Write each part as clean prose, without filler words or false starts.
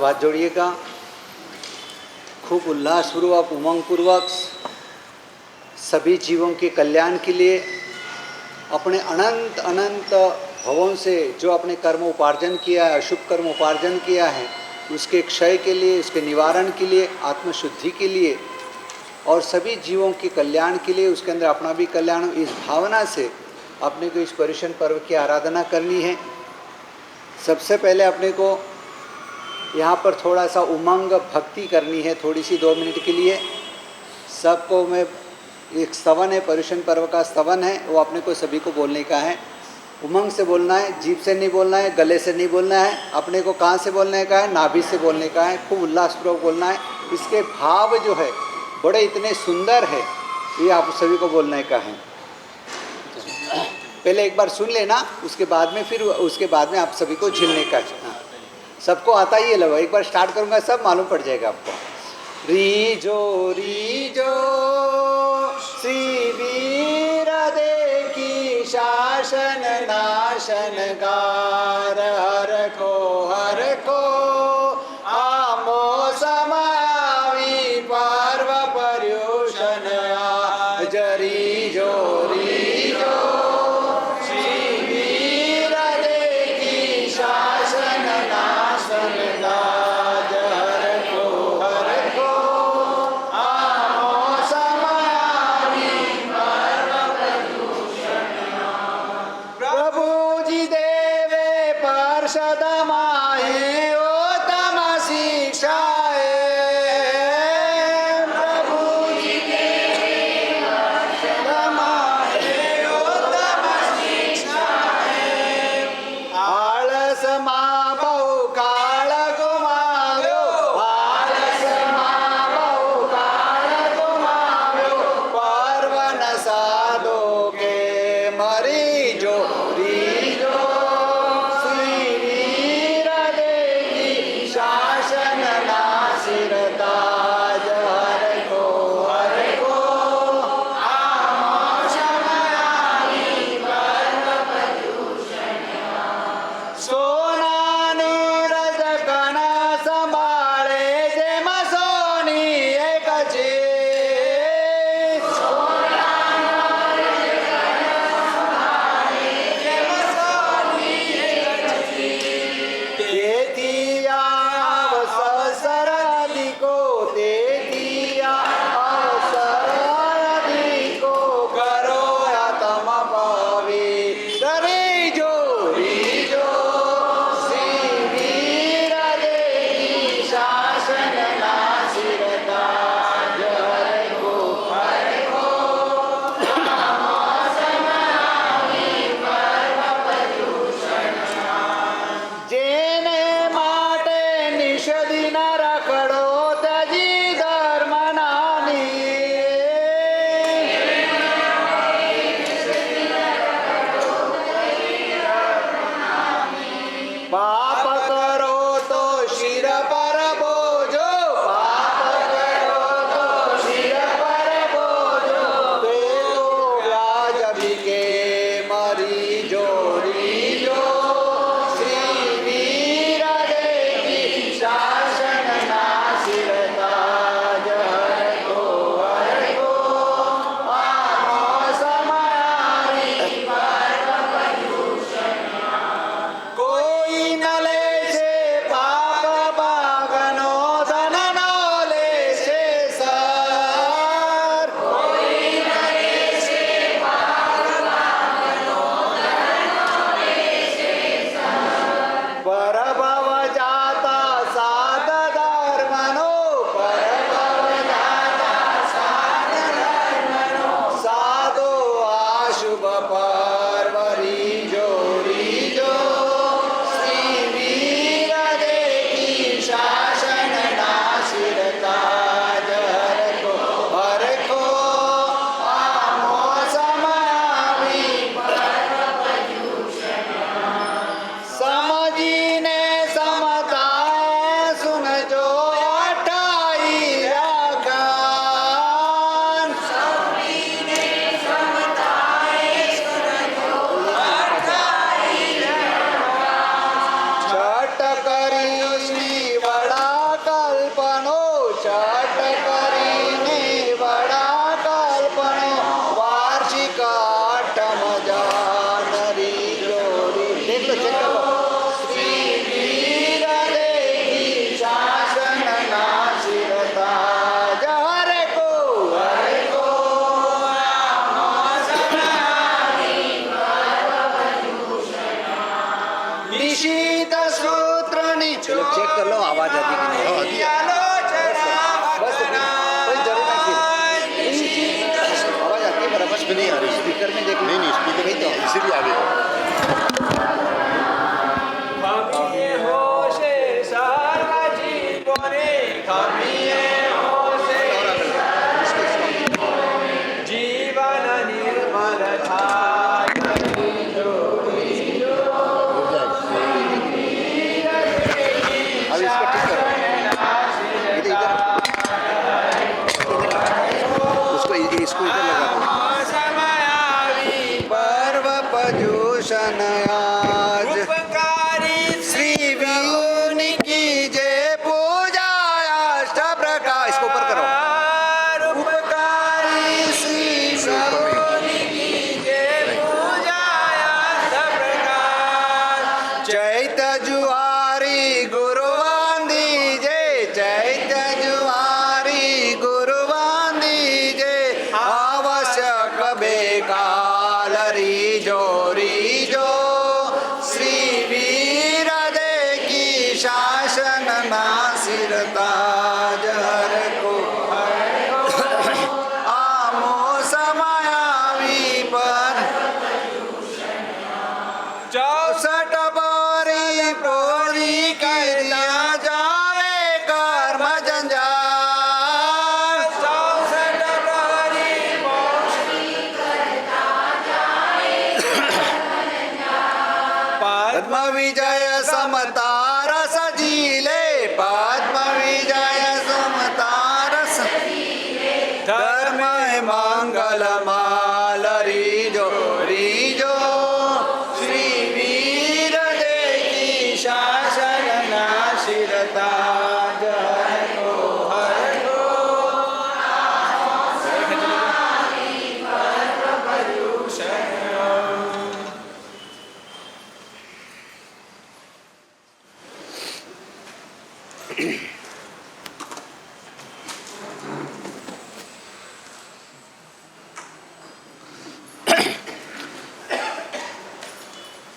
सब हाथ जोड़िएगा। खूब उल्लासपूर्वक, उमंगपूर्वक सभी जीवों के कल्याण के लिए अपने अनंत अनंत भवों से जो अपने कर्म उपार्जन किया है, अशुभ कर्म उपार्जन किया है, उसके क्षय के लिए, उसके निवारण के लिए, आत्मशुद्धि के लिए और सभी जीवों के कल्याण के लिए, उसके अंदर अपना भी कल्याण, इस भावना से अपने को इस पर्युषण पर्व की आराधना करनी है। सबसे पहले अपने को यहाँ पर थोड़ा सा उमंग भक्ति करनी है, थोड़ी सी 2 मिनट के लिए। सबको मैं एक स्तवन है, पर्युषण पर्व का स्तवन है, वो अपने को सभी को बोलने का है। उमंग से बोलना है, जीभ से नहीं बोलना है, गले से नहीं बोलना है। अपने को कहाँ से बोलने का है? नाभि से बोलने का है। खूब उल्लासपूर्वक बोलना है। इसके भाव जो है बड़े इतने सुंदर है, ये आप सभी को बोलने का है। पहले एक बार सुन लेना, उसके बाद में आप सभी को झेलने का है। हाँ, सबको आता ही है लगभग। एक बार स्टार्ट करूँगा, सब मालूम पड़ जाएगा आपको। रीजो श्री वीर देखी शासन नाशन गार, हर को आमो समावी पर्व पर्युषण जरी जो श्री वीर देखी शासन नाशन गार, हर को आमो समावी पर्व पर्युषण। प्रभु जी देवे पार्षद माहे उत्तम शिक्षाए, प्रभु जी देवे पार्षद माहे उत्तम शिक्षाए। आलस मां बहु काल गुमाव्यो, आलस मां बहु काल गुमाव्यो, पर्व न साधो के मरी जो श्री वीर देखी शासन नासिर ताज, हर को आमो समावी पर्व पर्युषण। सोना नीरज कण संभाळे जेम सोनी एक चीज, सोना नीरज कण संभाळे जेम सोनी एक चीज। तेथी अवसर अधिको, तेथी अवसर अधिको, करो आत्म पवित्र। रीजो श्री वीर देखी शासन नासिर ताज, हर को आमो समावी पर्व पर्युषण। जेने माटे निषदिन रखड़ो तजी धर्म नानी, पाप करो तो शिर पर बोझो, पाप करो तो शिर पर बोझो, देखो व्याज बिके मरी जो श्री वीर देखी शासन नासिर जीवन निर्मल अब इसको ठीक करो, इसको इधर लगा दो। पर्व पजूषण आज श्री विष्णु की जय पूजा अष्ट प्रकार, इसको ऊपर करो। उपकारी श्री विष्णु की जय पूजा अष्ट प्रकार, चैत्य जुआरी गुरुवान दीजे, चैत्य जुआरी गुरुवान दीजे, आवश्यक बेकाल रीजो रीजो, श्री वीर दे की शासन नासिरता जहर को आमो समायावी पर चौसठ बारी पूरी कर दिया जावे कर्म जंजाल, चौसठ बारी पद्म विजय समता रस जीले, पद्म विजय समता रस धर्म मंगल माल रीजो रीजो, श्री वीर दे की शासन नाशिरता जय को हर को।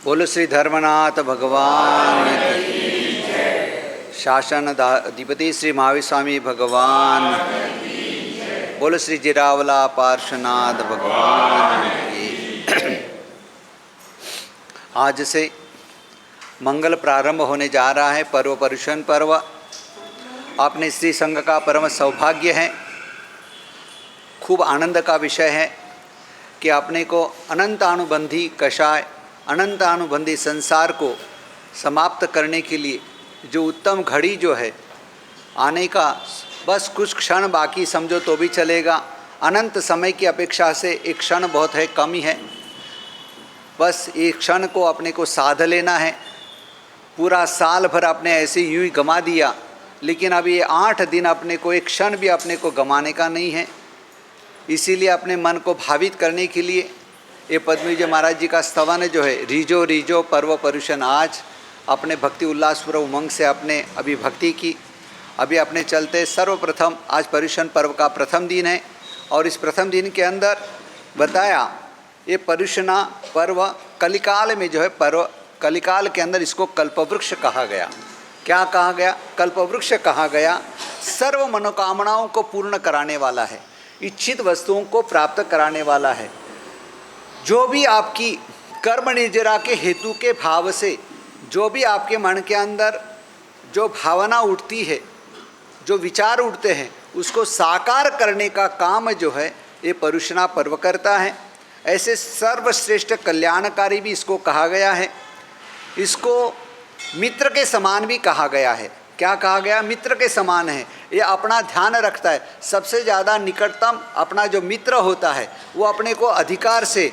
बोलो श्री धर्मनाथ भगवान की, शासन अधिपति श्री महावीर स्वामी भगवान, बोलो श्री जिरावला पार्श्वनाथ भगवान की। आज से मंगल प्रारंभ होने जा रहा है, पर्व पर्युषण पर्व। अपने स्त्री संघ का परम सौभाग्य है, खूब आनंद का विषय है कि अपने को अनंतानुबंधी कषाय, अनंतानुबंधी संसार को समाप्त करने के लिए जो उत्तम घड़ी जो है आने का, बस कुछ क्षण बाकी समझो तो भी चलेगा। अनंत समय की अपेक्षा से एक क्षण बहुत है, कम ही है। बस एक क्षण को अपने को साध लेना है। पूरा साल भर अपने ऐसे यूं ही गंवा दिया, लेकिन अब ये 8 दिन अपने को एक क्षण भी अपने को गंवाने का नहीं है। इसीलिए अपने मन को भावित करने के लिए ये पद्मविजय महाराज जी का स्तवन जो है, रीजो रीजो पर्व पर्युषण, आज अपने भक्ति उल्लासपूर्वक उमंग से अपने अभी भक्ति की। अभी अपने चलते सर्वप्रथम आज पर्युषण पर्व का प्रथम दिन है, और इस प्रथम दिन के अंदर बताया ये पर्युषणा पर्व कलिकाल में जो है, पर्व कलिकाल के अंदर इसको कल्पवृक्ष कहा गया। क्या कहा गया? कल्पवृक्ष कहा गया। सर्व मनोकामनाओं को पूर्ण कराने वाला है, इच्छित वस्तुओं को प्राप्त कराने वाला है। जो भी आपकी कर्म निर्जरा के हेतु के भाव से, जो भी आपके मन के अंदर जो भावना उठती है, जो विचार उठते हैं, उसको साकार करने का काम जो है ये पर्युषणा पर्व करता है। ऐसे सर्वश्रेष्ठ कल्याणकारी भी इसको कहा गया है। इसको मित्र के समान भी कहा गया है। क्या कहा गया? मित्र के समान है। ये अपना ध्यान रखता है। सबसे ज़्यादा निकटतम अपना जो मित्र होता है वो अपने को अधिकार से,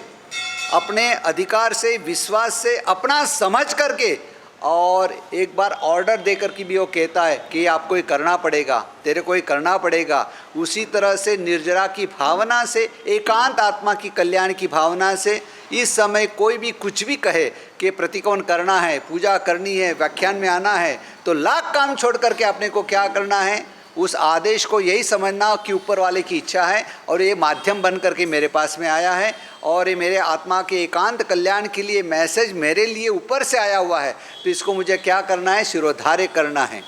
अपने अधिकार से, विश्वास से, अपना समझ करके और एक बार ऑर्डर देकर के भी वो कहता है कि ये आपको ये करना पड़ेगा, तेरे को ये करना पड़ेगा। उसी तरह से निर्जरा की भावना से, एकांत आत्मा की कल्याण की भावना से इस समय कोई भी कुछ भी कहे कि प्रतिकोण करना है, पूजा करनी है, व्याख्यान में आना है, तो लाख काम छोड़ करके अपने को क्या करना है? उस आदेश को यही समझना कि ऊपर वाले की इच्छा है और ये माध्यम बन करके मेरे पास में आया है और ये मेरे आत्मा के एकांत कल्याण के लिए मैसेज मेरे लिए ऊपर से आया हुआ है, तो इसको मुझे क्या करना है? शिरोधार्य करना है।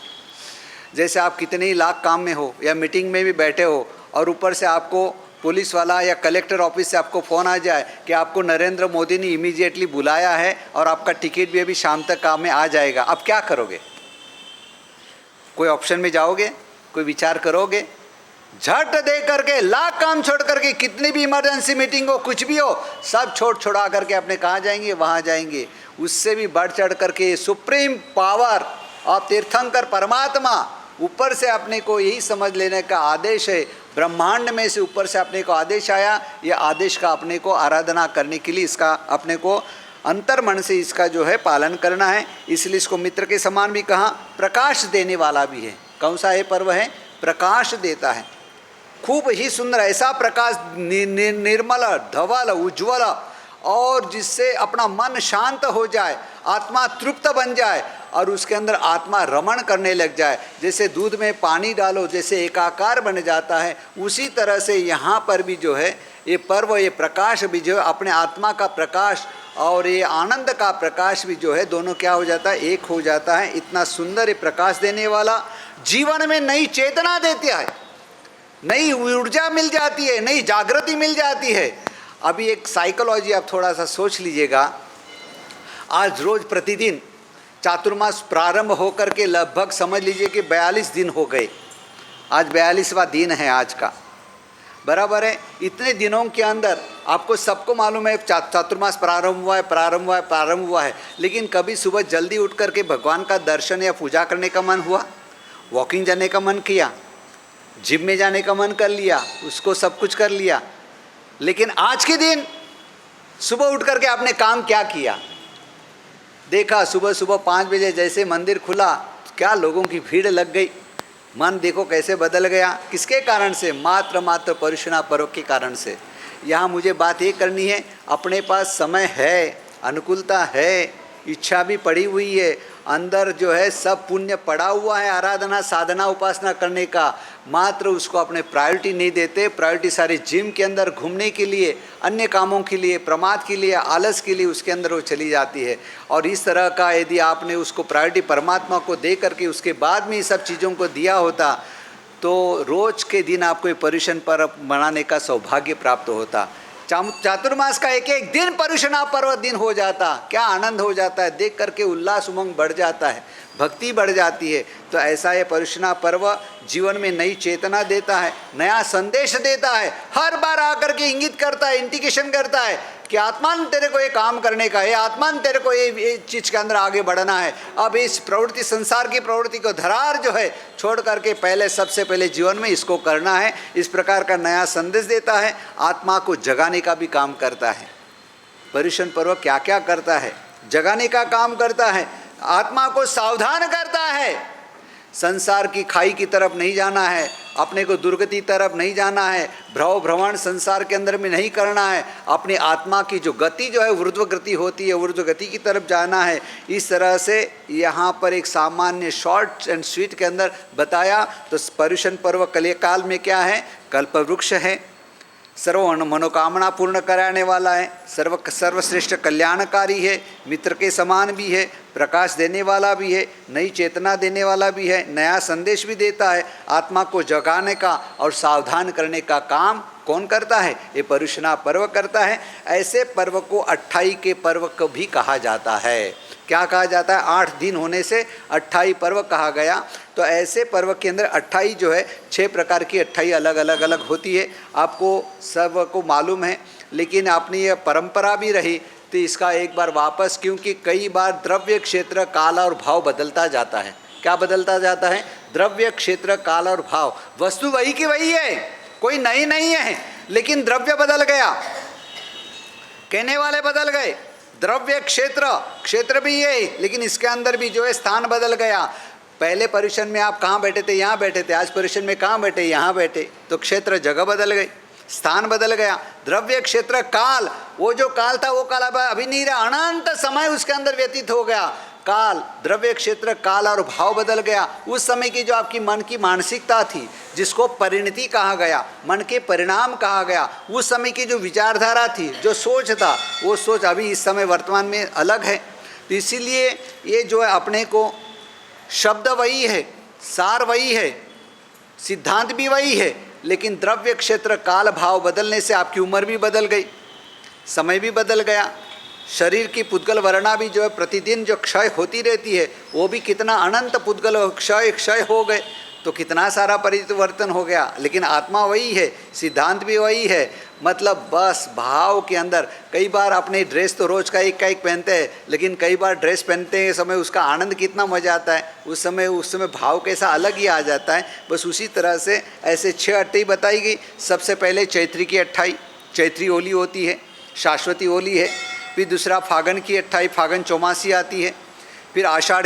जैसे आप कितने ही लाख काम में हो या मीटिंग में भी बैठे हो और ऊपर से आपको पुलिस वाला या कलेक्टर ऑफिस से आपको फ़ोन आ जाए कि आपको नरेंद्र मोदी ने इमीडिएटली बुलाया है और आपका टिकट भी अभी शाम तक काम में आ जाएगा, अब क्या करोगे? कोई ऑप्शन में जाओगे? कोई विचार करोगे? झट दे करके, लाख काम छोड़ करके, कितनी भी इमरजेंसी मीटिंग हो, कुछ भी हो, सब छोड़ छोड़ा करके अपने कहाँ जाएंगे? वहाँ जाएंगे। उससे भी बढ़ चढ़ करके सुप्रीम पावर और तीर्थंकर परमात्मा ऊपर से अपने को यही समझ लेने का आदेश है। ब्रह्मांड में से ऊपर से अपने को आदेश आया, ये आदेश का अपने को आराधना करने के लिए इसका अपने को अंतर मन से इसका जो है पालन करना है। इसलिए इसको मित्र के समान भी कहा। प्रकाश देने वाला भी है। कौन सा ये पर्व है? प्रकाश देता है, खूब ही सुंदर, ऐसा प्रकाश निर्मल, धवल, उज्ज्वल, और जिससे अपना मन शांत हो जाए, आत्मा तृप्त बन जाए और उसके अंदर आत्मा रमण करने लग जाए। जैसे दूध में पानी डालो, जैसे एकाकार बन जाता है, उसी तरह से यहाँ पर भी जो है ये पर्व, ये प्रकाश भी जो है अपने आत्मा का प्रकाश और ये आनंद का प्रकाश भी जो है दोनों क्या हो जाता है? एक हो जाता है। इतना सुंदर ये प्रकाश देने वाला जीवन में नई चेतना देता है, नई ऊर्जा मिल जाती है, नई जागृति मिल जाती है। अभी एक साइकोलॉजी आप थोड़ा सा सोच लीजिएगा। आज रोज प्रतिदिन चातुर्मास प्रारंभ होकर के लगभग समझ लीजिए कि 42 दिन हो गए। आज 42वां दिन है आज का, बराबर है। इतने दिनों के अंदर आपको सबको मालूम है चातुर्मास प्रारंभ हुआ है, लेकिन कभी सुबह जल्दी उठ करके भगवान का दर्शन या पूजा करने का मन हुआ? वॉकिंग जाने का मन किया, जिम में जाने का मन कर लिया, उसको सब कुछ कर लिया, लेकिन आज के दिन सुबह उठ करके आपने काम क्या किया? देखा सुबह सुबह 5 बजे जैसे मंदिर खुला, क्या लोगों की भीड़ लग गई, मन देखो कैसे बदल गया। किसके कारण से? मात्र परुषणा पर्व के कारण से। यहाँ मुझे बात ये करनी है, अपने पास समय है, अनुकूलता है, इच्छा भी पड़ी हुई है, अंदर जो है सब पुण्य पड़ा हुआ है आराधना साधना उपासना करने का, मात्र उसको अपने प्रायोरिटी नहीं देते। प्रायोरिटी सारी जिम के अंदर घूमने के लिए, अन्य कामों के लिए, प्रमाद के लिए, आलस के लिए उसके अंदर वो चली जाती है। और इस तरह का यदि आपने उसको प्रायोरिटी परमात्मा को दे करके उसके बाद में ये सब चीज़ों को दिया होता, तो रोज के दिन आपको ये पर्युषण पर्व मनाने का सौभाग्य प्राप्त होता। चातुर्मास का एक एक दिन पर्युषणा पर्व दिन हो जाता, क्या आनंद हो जाता है, देख करके उल्लास उमंग बढ़ जाता है, भक्ति बढ़ जाती है। तो ऐसा ये पर्युषणा पर्व जीवन में नई चेतना देता है, नया संदेश देता है। हर बार आकर के इंगित करता है, इंडिकेशन करता है कि आत्मान तेरे को ये काम करने का है, आत्मान तेरे को ये चीज़ के अंदर आगे बढ़ना है। अब इस प्रवृत्ति, संसार की प्रवृत्ति को धरार जो है छोड़ करके पहले सबसे पहले जीवन में इसको करना है। इस प्रकार का नया संदेश देता है, आत्मा को जगाने का भी काम करता है। पर्युषण पर्व क्या क्या करता है? जगाने का काम करता है, आत्मा को सावधान करता है, संसार की खाई की तरफ नहीं जाना है, अपने को दुर्गति तरफ नहीं जाना है, भ्रव भ्रमण संसार के अंदर में नहीं करना है, अपनी आत्मा की जो गति जो है ऊर्ध्व गति होती है, ऊर्ध्व गति की तरफ जाना है। इस तरह से यहाँ पर एक सामान्य शॉर्ट एंड स्वीट के अंदर बताया। तो पर्युषण पर्व कलिकाल में क्या है? कल्पवृक्ष है, सर्व मनोकामना पूर्ण कराने वाला है, सर्वश्रेष्ठ कल्याणकारी है, मित्र के समान भी है, प्रकाश देने वाला भी है, नई चेतना देने वाला भी है, नया संदेश भी देता है। आत्मा को जगाने का और सावधान करने का काम कौन करता है? ये पर्युषणा पर्व करता है। ऐसे पर्व को 28 के पर्व को भी कहा जाता है। क्या कहा जाता है? 8 दिन होने से 28 पर्व कहा गया। तो ऐसे पर्व के अंदर 28 जो है 6 प्रकार की 28 अलग होती है, आपको सब को मालूम है। लेकिन अपनी ये परंपरा भी रही तो इसका एक बार वापस, क्योंकि कई बार द्रव्य क्षेत्र काल और भाव बदलता जाता है। क्या बदलता जाता है? द्रव्य क्षेत्र काल और भाव। वस्तु वही की वही है, कोई नई नहीं है, लेकिन द्रव्य बदल गया, कहने वाले बदल गए। द्रव्य क्षेत्र भी है, लेकिन इसके अंदर भी जो है स्थान बदल गया। पहले पर्युषण में आप कहाँ बैठे थे? यहाँ बैठे थे। आज पर्युषण में कहाँ बैठे? यहाँ बैठे। तो क्षेत्र जगह बदल गई, स्थान बदल गया। द्रव्य क्षेत्र काल, वो जो काल था वो काल अब अभी नहीं रहा, अनंत समय उसके अंदर व्यतीत हो गया। काल, द्रव्य क्षेत्र काल और भाव बदल गया। उस समय की जो आपकी मन की मानसिकता थी, जिसको परिणति कहा गया, मन के परिणाम कहा गया, उस समय की जो विचारधारा थी, जो सोच था, वो सोच अभी इस समय वर्तमान में अलग है। तो इसीलिए ये जो है अपने को शब्द वही है, सार वही है, सिद्धांत भी वही है, लेकिन द्रव्य क्षेत्र काल भाव बदलने से आपकी उम्र भी बदल गई, समय भी बदल गया। शरीर की पुद्गल वर्णा भी जो है प्रतिदिन जो क्षय होती रहती है, वो भी कितना अनंत पुद्गल क्षय हो गए। तो कितना सारा परिवर्तन हो गया, लेकिन आत्मा वही है, सिद्धांत भी वही है। मतलब बस भाव के अंदर, कई बार अपने ड्रेस तो रोज़ का एक पहनते हैं, लेकिन कई बार ड्रेस पहनते समय उसका आनंद कितना मजा आता है, उस समय भाव कैसा अलग ही आ जाता है। बस उसी तरह से ऐसे 6 अट्ठाई बताई गई। सबसे पहले चैत्री की अट्ठाई, चैत्री होली होती है, शाश्वती होली है। फिर दूसरा फागन की अट्ठाई, फागन चौमासी आती है। फिर आषाढ़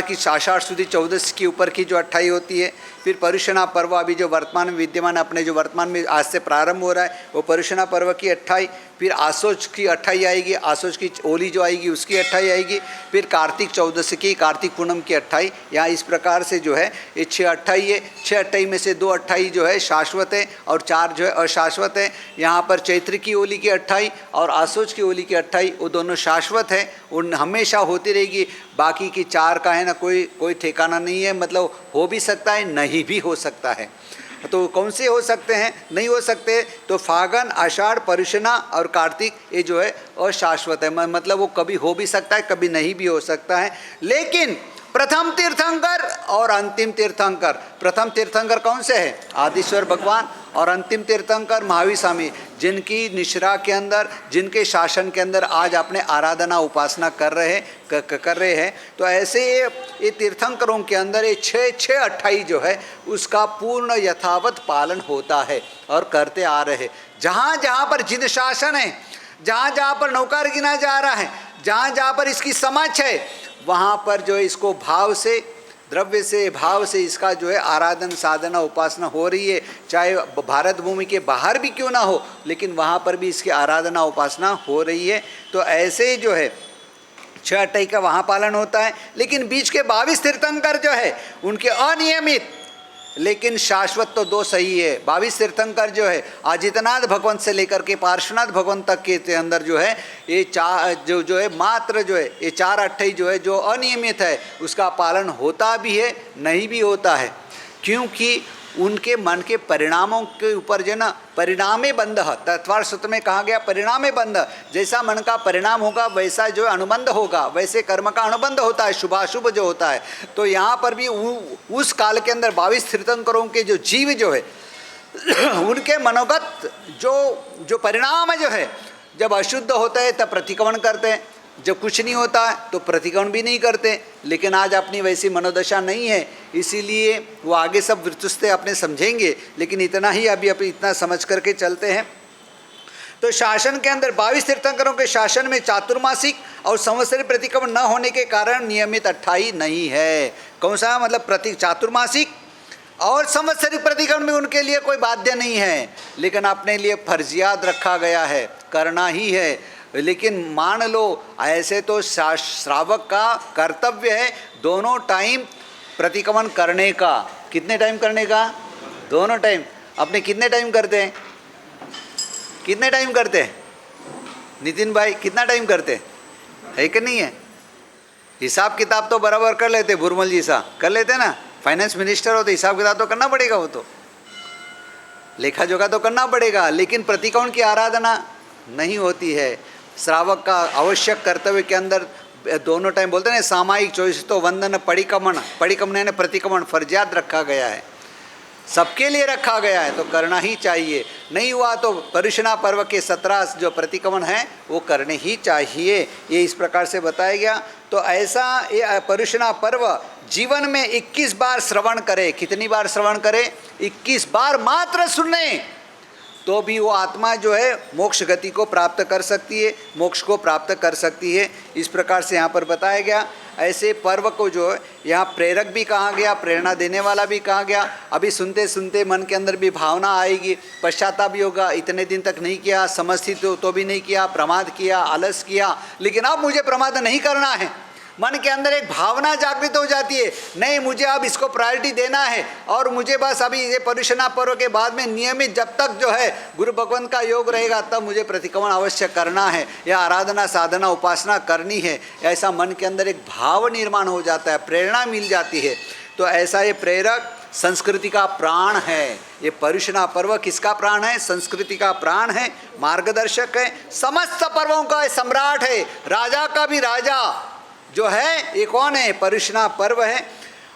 शुद्ध 14 के ऊपर की जो अट्ठाई होती है। फिर परुषणा पर्व, अभी जो वर्तमान में विद्यमान, अपने जो वर्तमान में आज से प्रारंभ हो रहा है, वो परुषणा पर्व की अट्ठाई। फिर आसोज की अट्ठाई आएगी, आसोज की होली जो आएगी उसकी अट्ठाई आएगी। फिर कार्तिक 14 की, कार्तिक पूनम की अट्ठाई। यहाँ इस प्रकार से जो है ये 6 अट्ठाई है। 6 अट्ठाई में से 2 अट्ठाई जो है शाश्वत है और 4 जो है अशाश्वत है। यहाँ पर चैत्र की होली की अट्ठाई और आसोज की होली की अट्ठाई, वो दोनों शाश्वत है, उन हमेशा होती रहेगी। बाकी की 4 का है ना कोई ठिकाना नहीं है, मतलब हो भी सकता है, नहीं भी हो सकता है। तो कौन से हो सकते हैं, नहीं हो सकते, तो फागन, आषाढ़, परुषणा और कार्तिक ये जो है अशाश्वत है, मतलब वो कभी हो भी सकता है, कभी नहीं भी हो सकता है। लेकिन प्रथम तीर्थंकर और अंतिम तीर्थंकर, प्रथम तीर्थंकर कौन से हैं? आदिश्वर भगवान, और अंतिम तीर्थंकर महावीर स्वामी, जिनकी निश्रा के अंदर, जिनके शासन के अंदर आज अपने आराधना उपासना कर रहे हैं। तो ऐसे ये तीर्थंकरों के अंदर ये 6 अट्ठाई जो है उसका पूर्ण यथावत पालन होता है और करते आ रहे हैं। जहाँ जहाँ पर जिन शासन है, जहाँ जहाँ पर नौकार गिना जा रहा है, जहाँ जहाँ पर इसकी समझ है, वहाँ पर जो है इसको भाव से, द्रव्य से, भाव से इसका जो है आराधन साधना उपासना हो रही है। चाहे भारत भूमि के बाहर भी क्यों ना हो, लेकिन वहाँ पर भी इसकी आराधना उपासना हो रही है। तो ऐसे ही जो है 6 अट्ठाई का वहाँ पालन होता है। लेकिन बीच के 22 तीर्थंकर जो है उनके अनियमित लेकिन शाश्वत तो 2 सही है। 22 तीर्थंकर जो है आदित्यनाथ भगवंत से लेकर के पार्श्वनाथ भगवंत तक के अंदर जो है ये 4 जो है मात्र जो है ये 4 अट्ठाई जो है जो अनियमित है उसका पालन होता भी है, नहीं भी होता है, क्योंकि उनके मन के परिणामों के ऊपर जो ना परिणामे बंध, तत्वार सूत्र में कहा गया परिणामे बंध, जैसा मन का परिणाम होगा वैसा जो अनुबंध होगा, वैसे कर्म का अनुबंध होता है, शुभाशुभ जो होता है। तो यहाँ पर भी उस काल के अंदर 22 तीर्थंकरों के जो जीव जो है उनके मनोगत जो परिणाम जो है, जब अशुद्ध होता है तब प्रतिक्रमण करते हैं, जब कुछ नहीं होता है तो प्रतिक्रमण भी नहीं करते। लेकिन आज अपनी वैसी मनोदशा नहीं है, इसीलिए वो आगे सब वृत्तस्थ अपने समझेंगे, लेकिन इतना ही अभी इतना समझ करके चलते हैं। तो शासन के अंदर 22 तीर्थंकरों के शासन में चातुर्मासिक और संवत्सरिक प्रतिक्रमण न होने के कारण नियमित 28 नहीं है। कौन सा, मतलब चातुर्मासिक और संवत्सरिक प्रतिक्रमण में उनके लिए कोई बाध्य नहीं है, लेकिन अपने लिए फर्जियात रखा गया है, करना ही है। लेकिन मान लो ऐसे तो श्रावक का कर्तव्य है दोनों टाइम प्रतिक्रमण करने का। कितने टाइम करने का? दोनों टाइम। अपने कितने टाइम करते हैं? कितने टाइम करते हैं नितिन भाई, कितना टाइम करते है कि नहीं है? हिसाब किताब तो बराबर कर लेते, भुरमल जी सा कर लेते ना, फाइनेंस मिनिस्टर हो तो हिसाब किताब तो करना पड़ेगा, वो तो लेखा जोखा तो करना पड़ेगा। लेकिन प्रतिक्रमण की आराधना नहीं होती है। श्रावक का आवश्यक कर्तव्य के अंदर दोनों टाइम बोलते हैं सामायिक 24 तो वंदन परिक्रमण ने प्रतिक्रमण फर्जियात रखा गया है, सबके लिए रखा गया है, तो करना ही चाहिए। नहीं हुआ तो परुषणा पर्व के 17 जो प्रतिक्रमण है वो करने ही चाहिए, ये इस प्रकार से बताया गया। तो ऐसा ये परुषणा पर्व जीवन में 21 बार श्रवण करे। कितनी बार श्रवण करे? 21 बार मात्र सुने तो भी वो आत्मा जो है मोक्ष गति को प्राप्त कर सकती है, मोक्ष को प्राप्त कर सकती है। इस प्रकार से यहाँ पर बताया गया। ऐसे पर्व को जो है यहाँ प्रेरक भी कहा गया, प्रेरणा देने वाला भी कहा गया। अभी सुनते सुनते मन के अंदर भी भावना आएगी, पश्चाताप भी होगा, इतने दिन तक नहीं किया, समझती तो भी नहीं किया, प्रमाद किया, आलस किया, लेकिन अब मुझे प्रमाद नहीं करना है। मन के अंदर एक भावना जागृत हो जाती है, नहीं मुझे अब इसको प्रायोरिटी देना है, और मुझे बस अभी ये परुषणा पर्व के बाद में नियमित जब तक जो है गुरु भगवंत का योग रहेगा तब मुझे प्रतिक्रमण अवश्य करना है, या आराधना साधना उपासना करनी है। ऐसा मन के अंदर एक भाव निर्माण हो जाता है, प्रेरणा मिल जाती है। तो ऐसा ये प्रेरक संस्कृति का प्राण है। ये परुषणा पर्व किसका प्राण है? संस्कृति का प्राण है, मार्गदर्शक है, समस्त पर्वों का सम्राट है, राजा का भी राजा जो है ये कौन है? परुषणा पर्व है।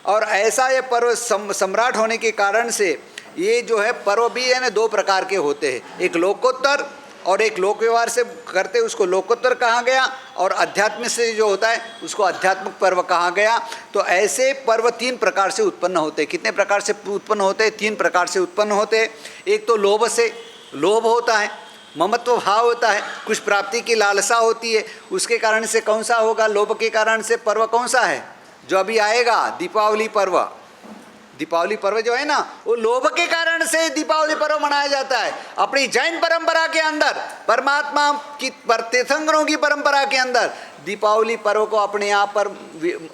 और ऐसा ये पर्व सम्राट होने के कारण से ये जो है पर्व भी है ना दो प्रकार के होते हैं, एक लोकोत्तर और एक लोक व्यवहार से करते उसको लोकोत्तर कहा गया, और अध्यात्म से जो होता है उसको आध्यात्मिक पर्व कहा गया। तो ऐसे पर्व तीन प्रकार से उत्पन्न होते हैं। कितने प्रकार से उत्पन्न होते हैं? तीन प्रकार से उत्पन्न होते हैं। एक तो लोभ से, लोभ होता है, ममत्व भाव होता है, कुछ प्राप्ति की लालसा होती है, उसके कारण से कौन सा होगा? लोभ के कारण से पर्व कौन सा है जो अभी आएगा? दीपावली पर्व। दीपावली पर्व जो है ना वो लोभ के कारण से दीपावली पर्व मनाया जाता है। अपनी जैन परंपरा के अंदर, परमात्मा की तीर्थंकरों की परंपरा के अंदर दीपावली पर्व को अपने यहाँ पर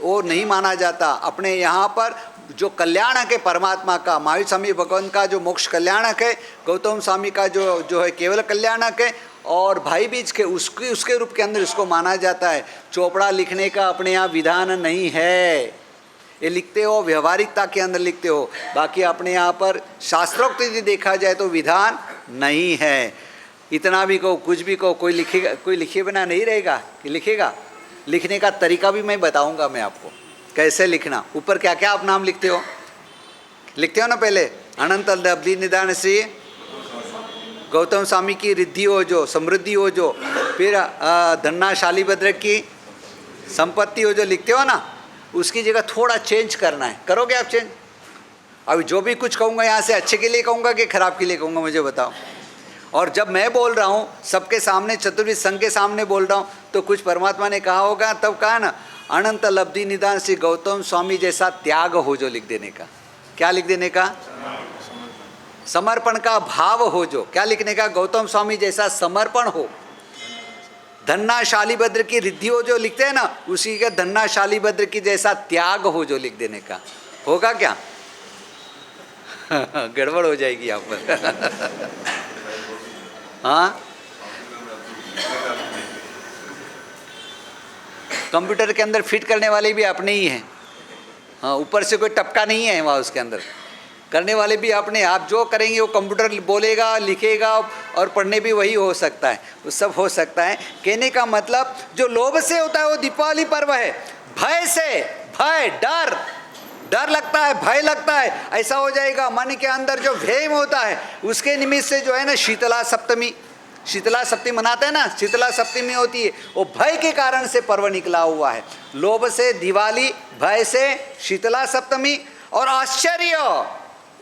वो नहीं माना जाता। अपने यहाँ पर जो कल्याणक है परमात्मा का, महावीर स्वामी भगवान का जो मोक्ष कल्याणक है, गौतम स्वामी का जो है केवल कल्याणक है, और भाई बीज के उसके रूप के अंदर इसको माना जाता है। चोपड़ा लिखने का अपने यहाँ विधान नहीं है, ये लिखते हो व्यवहारिकता के अंदर लिखते हो, बाकी अपने यहाँ पर शास्त्रोक्त यदि देखा जाए तो विधान नहीं है। इतना भी कहो, कुछ भी कहो, कोई लिखेगा, कोई लिखे बिना नहीं रहेगा कि लिखेगा। लिखने का तरीका भी मैं बताऊंगा मैं आपको कैसे लिखना। ऊपर क्या क्या आप नाम लिखते हो ना? पहले अनंत लब्धि निदान श्री गौतम स्वामी की रिद्धि हो जो, समृद्धि हो जो, फिर धन्ना शालीभद्र की संपत्ति हो जो लिखते हो ना, उसकी जगह थोड़ा चेंज करना है। करोगे आप चेंज? अभी जो भी कुछ कहूँगा यहाँ से अच्छे के लिए कहूँगा कि खराब के लिए कहूँगा, मुझे बताओ। और जब मैं बोल रहा हूँ सबके सामने, चतुर्विध संघ के सामने बोल रहा हूँ, तो कुछ परमात्मा ने कहा होगा, तब कहा ना अनंत लब्धि निदान श्री गौतम स्वामी जैसा त्याग हो जो लिख देने का। क्या लिख देने का? समर्पण का भाव हो जो। क्या लिखने का? गौतम स्वामी जैसा समर्पण हो। धन्ना शालीभद्र की रिद्धि हो जो लिखते हैं ना, उसी के धन्ना शालीभद्र की जैसा त्याग हो जो लिख देने का। होगा क्या? गड़बड़ हो जाएगी यहाँ पर। हाँ, कंप्यूटर के अंदर फिट करने वाले भी अपने ही हैं। हाँ, ऊपर से कोई टपका नहीं है वहाँ, उसके अंदर करने वाले भी अपने। आप जो करेंगे वो कंप्यूटर बोलेगा, लिखेगा, और पढ़ने भी वही हो सकता है, वो सब हो सकता है। कहने का मतलब जो लोभ से होता है वो दीपावली पर्व है। भय से, भय, डर लगता है, भय लगता है, ऐसा हो जाएगा। मन के अंदर जो भय होता है उसके निमित्त से जो है ना शीतला सप्तमी मनाते हैं ना, शीतला सप्तमी होती है, वो भय के कारण से पर्व निकला हुआ है। लोभ से दिवाली, भय से शीतला सप्तमी, और आश्चर्य,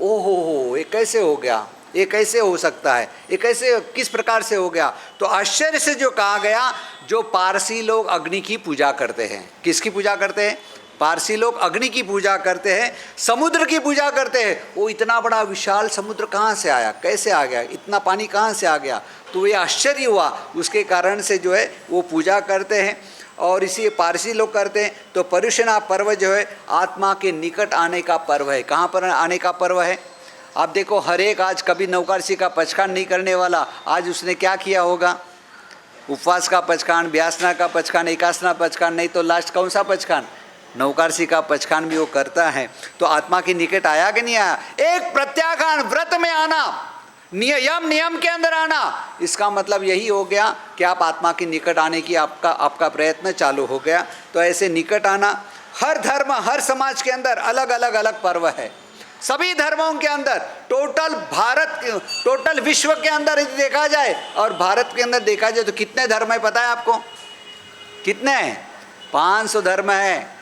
ओहो ये कैसे हो गया, ये कैसे हो सकता है, ये कैसे, किस प्रकार से हो गया? तो आश्चर्य से जो कहा गया, जो पारसी लोग अग्नि की पूजा करते हैं। किसकी पूजा करते हैं? पारसी लोग अग्नि की पूजा करते हैं, समुद्र की पूजा करते हैं। वो इतना बड़ा विशाल समुद्र कहाँ से आया, कैसे आ गया, इतना पानी कहाँ से आ गया? तो ये आश्चर्य हुआ, उसके कारण से जो है वो पूजा करते हैं, और इसी पारसी लोग करते हैं। तो पर्युषणा पर्व जो है आत्मा के निकट आने का पर्व है। कहाँ पर आने का पर्व है? आप देखो, हर एक आज कभी नवकार्षी का पचखान नहीं करने वाला, आज उसने क्या किया होगा? उपवास का पचखान, व्यासना का पचखान, एकासना पचखान, नहीं तो लास्ट कौन सा पचखान? नवकार्षी का पचखान भी वो करता है। तो आत्मा के निकट आया कि नहीं आया? एक प्रत्याखान, व्रत में आना, नियम के अंदर आना, इसका मतलब यही हो गया कि आप आत्मा के निकट आने की आपका प्रयत्न चालू हो गया। तो ऐसे निकट आना, हर धर्म, हर समाज के अंदर अलग अलग पर्व है। सभी धर्मों के अंदर, टोटल विश्व के अंदर यदि देखा जाए, और भारत के अंदर देखा जाए, तो कितने धर्म है पता है आपको? कितने हैं? 500 धर्म है,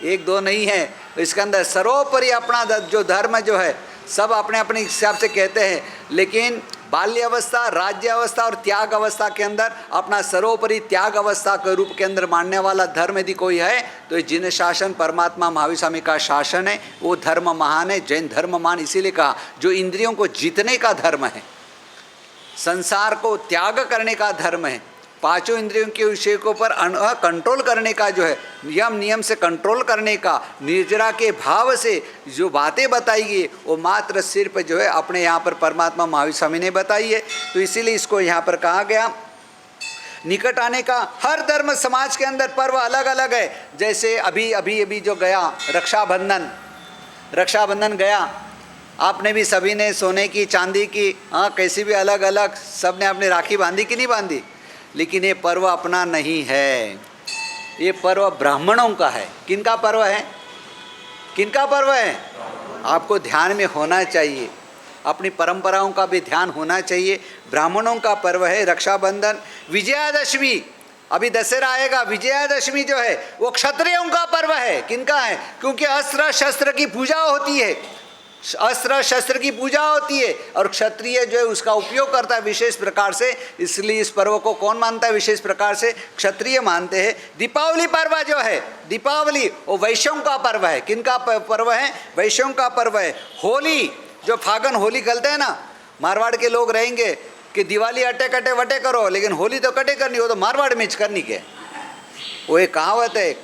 एक दो नहीं है। इसके अंदर सर्वोपरि अपना जो धर्म जो है सब अपने अपने हिसाब से कहते हैं, लेकिन बाल्य अवस्था, राज्य अवस्था और त्याग अवस्था के अंदर अपना सर्वोपरि त्याग अवस्था के रूप के अंदर मानने वाला धर्म यदि कोई है तो ये जिन शासन परमात्मा महावीर स्वामी का शासन है, वो धर्म महान है। जैन धर्म महान इसीलिए कहा, जो इंद्रियों को जीतने का धर्म है, संसार को त्याग करने का धर्म है, पांचों इंद्रियों के विषय को पर कंट्रोल करने का जो है, नियम से कंट्रोल करने का, निर्जरा के भाव से जो बातें बताई गई वो मात्र सिर्फ जो है अपने यहाँ पर परमात्मा महावीर स्वामी ने बताई है। तो इसीलिए इसको यहाँ पर कहा गया निकट आने का। हर धर्म समाज के अंदर पर्व अलग अलग है। जैसे अभी जो गया रक्षाबंधन गया, आपने भी सभी ने सोने की, चांदी की, हाँ कैसी भी अलग अलग सब ने अपनी राखी बांधी कि नहीं बांधी, लेकिन ये पर्व अपना नहीं है। ये पर्व ब्राह्मणों का है। किनका पर्व है? किनका पर्व है? आपको ध्यान में होना चाहिए, अपनी परंपराओं का भी ध्यान होना चाहिए। ब्राह्मणों का पर्व है रक्षाबंधन। विजयादशमी, अभी दशहरा आएगा, विजयादशमी जो है वो क्षत्रियों का पर्व है। किनका है? क्योंकि अस्त्र शस्त्र की पूजा होती है, अस्त्र शस्त्र की पूजा होती है और क्षत्रिय जो है उसका उपयोग करता है विशेष प्रकार से, इसलिए इस पर्व को कौन मानता है? विशेष प्रकार से क्षत्रिय मानते हैं। दीपावली पर्व जो है, दीपावली वो वैश्यों का पर्व है। किनका पर्व है? वैश्यों का पर्व है। होली, जो फागुन होली खेलते हैं ना, मारवाड़ के लोग रहेंगे कि दिवाली अटे कटे वटे करो, लेकिन होली तो कटे करनी हो, तो मारवाड़ में करनी के। वो एक कहावत है,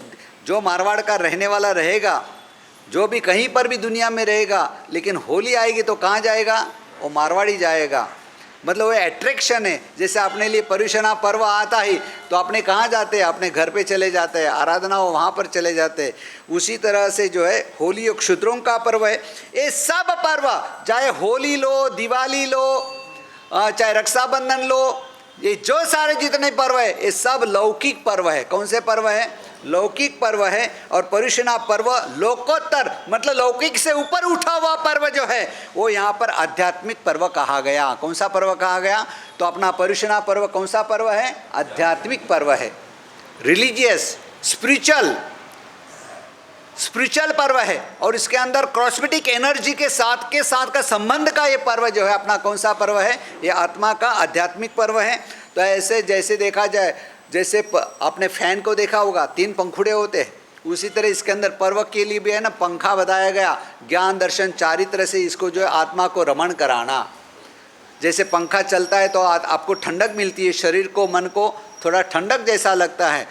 जो मारवाड़ का रहने वाला रहेगा, जो भी कहीं पर भी दुनिया में रहेगा, लेकिन होली आएगी तो कहाँ जाएगा? वो मारवाड़ी जाएगा। मतलब वो अट्रैक्शन है। जैसे अपने लिए पर्युषणा पर्व आता ही तो अपने कहाँ जाते हैं? अपने घर पे चले जाते हैं, आराधना हो वहाँ पर चले जाते हैं। उसी तरह से जो है होली और क्षुद्रों का पर्व है। ये सब पर्व, चाहे होली लो, दिवाली लो, चाहे रक्षाबंधन लो, ये जो सारे जितने पर्व है ये सब लौकिक पर्व है। कौन से पर्व है? लौकिक पर्व है। और पर्युषणा पर्व लोकोत्तर, मतलब लौकिक से ऊपर उठा हुआ पर्व जो है वो यहाँ पर आध्यात्मिक पर्व कहा गया। कौन सा पर्व कहा गया? तो अपना पर्युषणा पर्व कौन सा पर्व है? आध्यात्मिक पर्व है, रिलीजियस, स्पिरिचुअल पर्व है। और इसके अंदर कॉस्मेटिक एनर्जी के साथ का संबंध का ये पर्व जो है अपना कौन सा पर्व है? ये आत्मा का आध्यात्मिक पर्व है। तो ऐसे जैसे देखा जाए, जैसे आपने फैन को देखा होगा, 3 पंखुड़े होते हैं, उसी तरह इसके अंदर पर्व के लिए भी है ना पंखा बताया गया। ज्ञान दर्शन चारित्र से इसको जो है आत्मा को रमण कराना। जैसे पंखा चलता है तो आपको ठंडक मिलती है, शरीर को मन को थोड़ा ठंडक जैसा लगता है,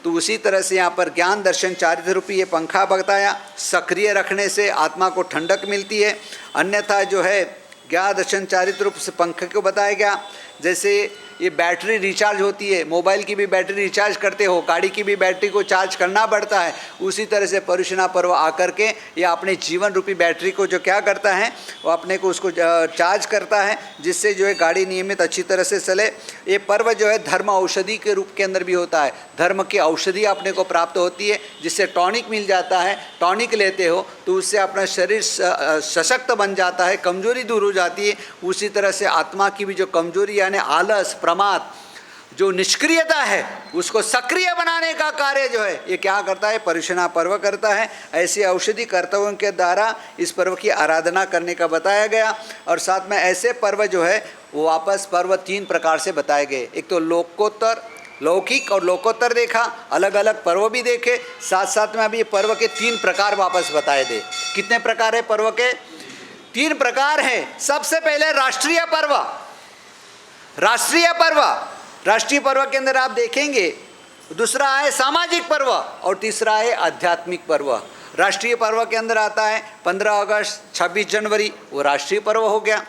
तो उसी तरह से यहाँ पर ज्ञान दर्शन चारित्र रूपी ये पंखा बताया। सक्रिय रखने से आत्मा को ठंडक मिलती है। अन्यथा जो है ज्ञान दर्शन चारित्र रूप से पंखे को बताया गया। जैसे ये बैटरी रिचार्ज होती है, मोबाइल की भी बैटरी रिचार्ज करते हो, गाड़ी की भी बैटरी को चार्ज करना पड़ता है, उसी तरह से पर्युषणा पर्व आकर के ये अपने जीवन रूपी बैटरी को जो क्या करता है वो अपने को उसको चार्ज करता है, जिससे जो है गाड़ी नियमित अच्छी तरह से चले। ये पर्व जो है धर्म औषधि के रूप के अंदर भी होता है। धर्म की औषधि अपने को प्राप्त होती है, जिससे टॉनिक मिल जाता है। टॉनिक लेते हो तो उससे अपना शरीर सशक्त बन जाता है, कमजोरी दूर हो जाती है। उसी तरह से आत्मा की भी जो कमजोरी यानी आलस, प्रमाद, जो निष्क्रियता है, उसको सक्रिय बनाने का कार्य जो है ये क्या करता है? पर्युषणा पर्व करता है। ऐसे औषधि कर्तव्यों के द्वारा इस पर्व की आराधना करने का बताया गया। और साथ में ऐसे पर्व जो है वो वापस पर्व 3 प्रकार से बताए गए। एक तो लोकोत्तर, लौकिक और लोकोत्तर देखा, अलग अलग पर्व भी देखे, साथ साथ में अभी पर्व के 3 प्रकार वापस बताए दे। कितने प्रकार है पर्व के? 3 प्रकार हैं। सबसे पहले राष्ट्रीय पर्व। राष्ट्रीय पर्व, राष्ट्रीय पर्व के अंदर आप देखेंगे, दूसरा है सामाजिक पर्व और तीसरा है आध्यात्मिक पर्व। राष्ट्रीय पर्व के अंदर आता है 15 अगस्त, 26 जनवरी, वो राष्ट्रीय पर्व हो गया।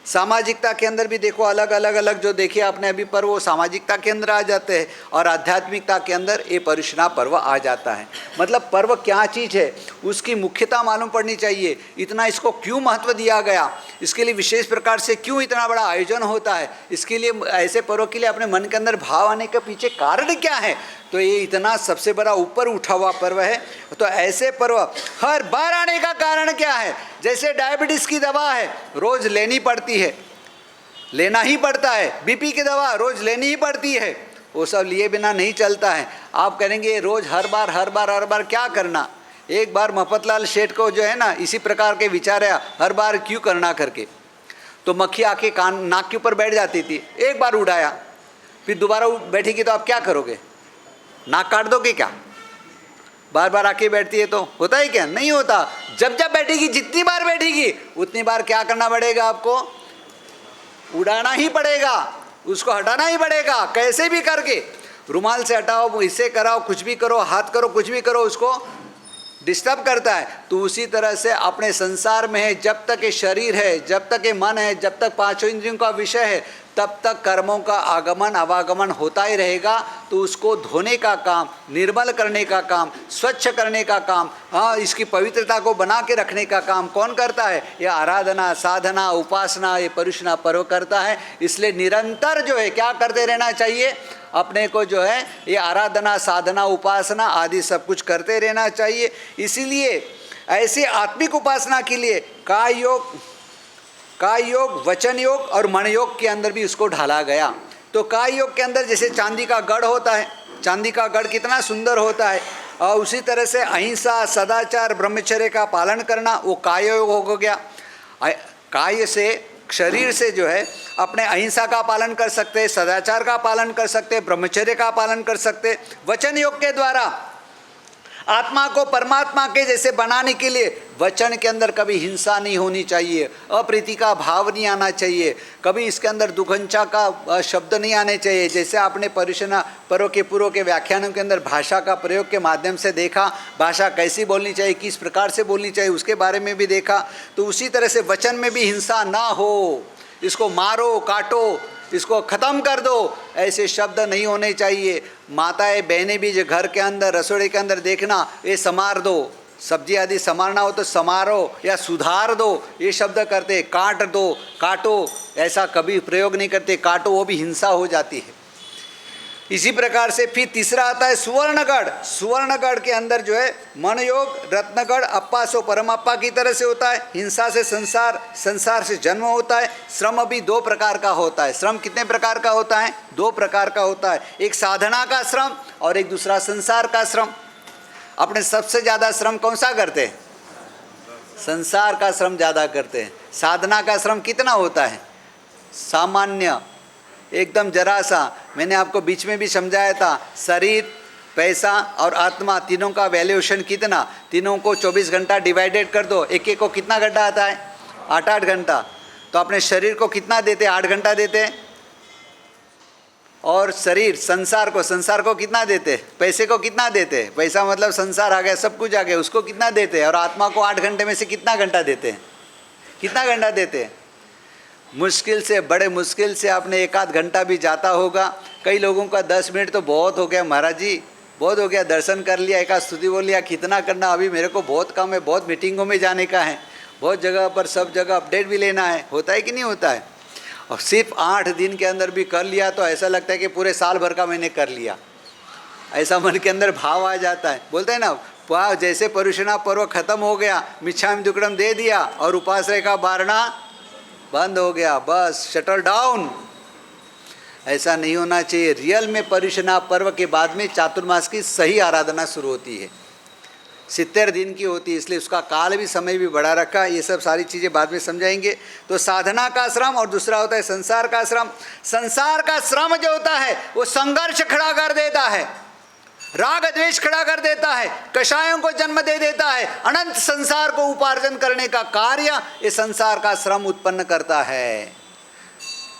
सामाजिकता के अंदर भी देखो अलग अलग जो देखिए आपने अभी पर्व, वो सामाजिकता के अंदर आ जाते हैं। और आध्यात्मिकता के अंदर ये पर्युषणा पर्व आ जाता है। मतलब पर्व क्या चीज़ है उसकी मुख्यता मालूम पड़नी चाहिए। इतना इसको क्यों महत्व दिया गया, इसके लिए विशेष प्रकार से क्यों इतना बड़ा आयोजन होता है, इसके लिए ऐसे पर्व के लिए अपने मन के अंदर भाव आने के पीछे कारण क्या है, तो ये इतना सबसे बड़ा ऊपर उठा हुआ पर्व है। तो ऐसे पर्व हर बार आने का कारण क्या है? जैसे डायबिटीज़ की दवा है, रोज़ लेनी पड़ती है, लेना ही पड़ता है। बीपी की दवा रोज़ लेनी ही पड़ती है, वो सब लिए बिना नहीं चलता है। आप करेंगे रोज़ हर बार क्या करना? एक बार मफतलाल शेठ को जो है ना इसी प्रकार के विचार है, हर बार क्यों करना करके, तो मक्खी आके कान नाक के ऊपर बैठ जाती थी, एक बार उड़ाया, फिर दोबारा बैठेगी तो आप क्या करोगे? नाक काट दोगे क्या? बार बार आके बैठती है तो होता है क्या? नहीं होता। जब जब बैठेगी, जितनी बार बैठेगी उतनी बार क्या करना पड़ेगा? आपको उड़ाना ही पड़ेगा, उसको हटाना ही पड़ेगा, कैसे भी करके। रुमाल से हटाओ, इससे कराओ, कुछ भी करो, हाथ करो, कुछ भी करो, उसको डिस्टर्ब करता है। तो उसी तरह से अपने संसार में है, जब तक ये शरीर है, जब तक ये मन है, जब तक 5 इंद्रियों का विषय है, तब तक कर्मों का आगमन आवागमन होता ही रहेगा। तो उसको धोने का काम, निर्मल करने का काम, स्वच्छ करने का काम, हाँ, इसकी पवित्रता को बना के रखने का काम कौन करता है? ये आराधना, साधना, उपासना, ये पर्युषणा पर्व करता है। इसलिए निरंतर जो है क्या करते रहना चाहिए? अपने को जो है ये आराधना, साधना, उपासना आदि सब कुछ करते रहना चाहिए। इसीलिए ऐसी आत्मिक उपासना के लिए काय योग, वचन योग और मन योग के अंदर भी उसको ढाला गया। तो काय योग के अंदर जैसे चांदी का गढ़ होता है, चांदी का गढ़ कितना सुंदर होता है, और उसी तरह से अहिंसा, सदाचार, ब्रह्मचर्य का पालन करना वो काय योग हो गया। काय से, शरीर से जो है अपने अहिंसा का पालन कर सकते, सदाचार का पालन कर सकते, ब्रह्मचर्य का पालन कर सकते। वचन योग के द्वारा आत्मा को परमात्मा के जैसे बनाने के लिए वचन के अंदर कभी हिंसा नहीं होनी चाहिए, अप्रीति का भाव नहीं आना चाहिए, कभी इसके अंदर दुखंचा का शब्द नहीं आने चाहिए। जैसे आपने पर्युषण पर्व के पूर्व के व्याख्यानों के अंदर भाषा का प्रयोग के माध्यम से देखा, भाषा कैसी बोलनी चाहिए, किस प्रकार से बोलनी चाहिए, उसके बारे में भी देखा। तो उसी तरह से वचन में भी हिंसा ना हो, इसको मारो, काटो, इसको ख़त्म कर दो, ऐसे शब्द नहीं होने चाहिए। माताएं बहनें भी जो घर के अंदर, रसोई के अंदर देखना, ये समार दो, सब्जी आदि समारना हो तो समारो या सुधार दो, ये शब्द करते। काट दो, काटो, ऐसा कभी प्रयोग नहीं करते। काटो वो भी हिंसा हो जाती है। इसी प्रकार से फिर तीसरा आता है सुवर्णगढ़। सुवर्णगढ़ के अंदर जो है मन योग, रत्नगढ़, अप्पा सो परमाप्पा की तरह से होता है। हिंसा से संसार, संसार से जन्म होता है। श्रम भी 2 प्रकार का होता है। श्रम कितने प्रकार का होता है? 2 प्रकार का होता है। एक साधना का श्रम और एक दूसरा संसार का श्रम। अपने सबसे ज़्यादा श्रम कौन सा करते हैं? संसार का श्रम ज़्यादा करते हैं। साधना का श्रम कितना होता है? सामान्य, एकदम जरा सा। मैंने आपको बीच में भी समझाया था, शरीर, पैसा और आत्मा तीनों का वैल्यूएशन कितना, तीनों को 24 घंटा डिवाइडेड कर दो, एक एक को कितना घंटा आता है? 8-8 घंटा। तो अपने शरीर को कितना देते? 8 घंटा देते हैं। और शरीर, संसार को कितना देते? पैसे को कितना देते? पैसा मतलब संसार आ गया, सब कुछ आ गया, उसको कितना देते? और आत्मा को 8 घंटे में से कितना घंटा देते हैं? कितना घंटा देते हैं? मुश्किल से, बड़े मुश्किल से आपने 1-8 घंटा भी जाता होगा। कई लोगों का 10 मिनट तो बहुत हो गया, महाराज जी बहुत हो गया, दर्शन कर लिया, एक आध स्तुति बोल लिया, कितना करना, अभी मेरे को बहुत काम है, बहुत मीटिंगों में जाने का है, बहुत जगह पर, सब जगह अपडेट भी लेना है। होता है कि नहीं होता है? और सिर्फ 8 दिन के अंदर भी कर लिया तो ऐसा लगता है कि पूरे साल भर का मैंने कर लिया, ऐसा मन के अंदर भाव आ जाता है। बोलते हैं ना, वाह, जैसे पर्युषण पर्व खत्म हो गया, मिच्छामि दुक्कडम दे दिया और उपाश्रय का बारना बंद हो गया, बस शटर डाउन। ऐसा नहीं होना चाहिए। रियल में पर्युषण पर्व के बाद में चातुर्मास की सही आराधना शुरू होती है, 70 दिन की होती है, इसलिए उसका काल भी, समय भी बढ़ा रखा। ये सब सारी चीज़ें बाद में समझाएंगे। तो साधना का श्रम और दूसरा होता है संसार का श्रम। संसार का श्रम जो होता है वो संघर्ष खड़ा कर देता है, राग द्वेष खड़ा कर देता है, कषायों को जन्म दे देता है। अनंत संसार को उपार्जन करने का कार्य ये संसार का श्रम उत्पन्न करता है।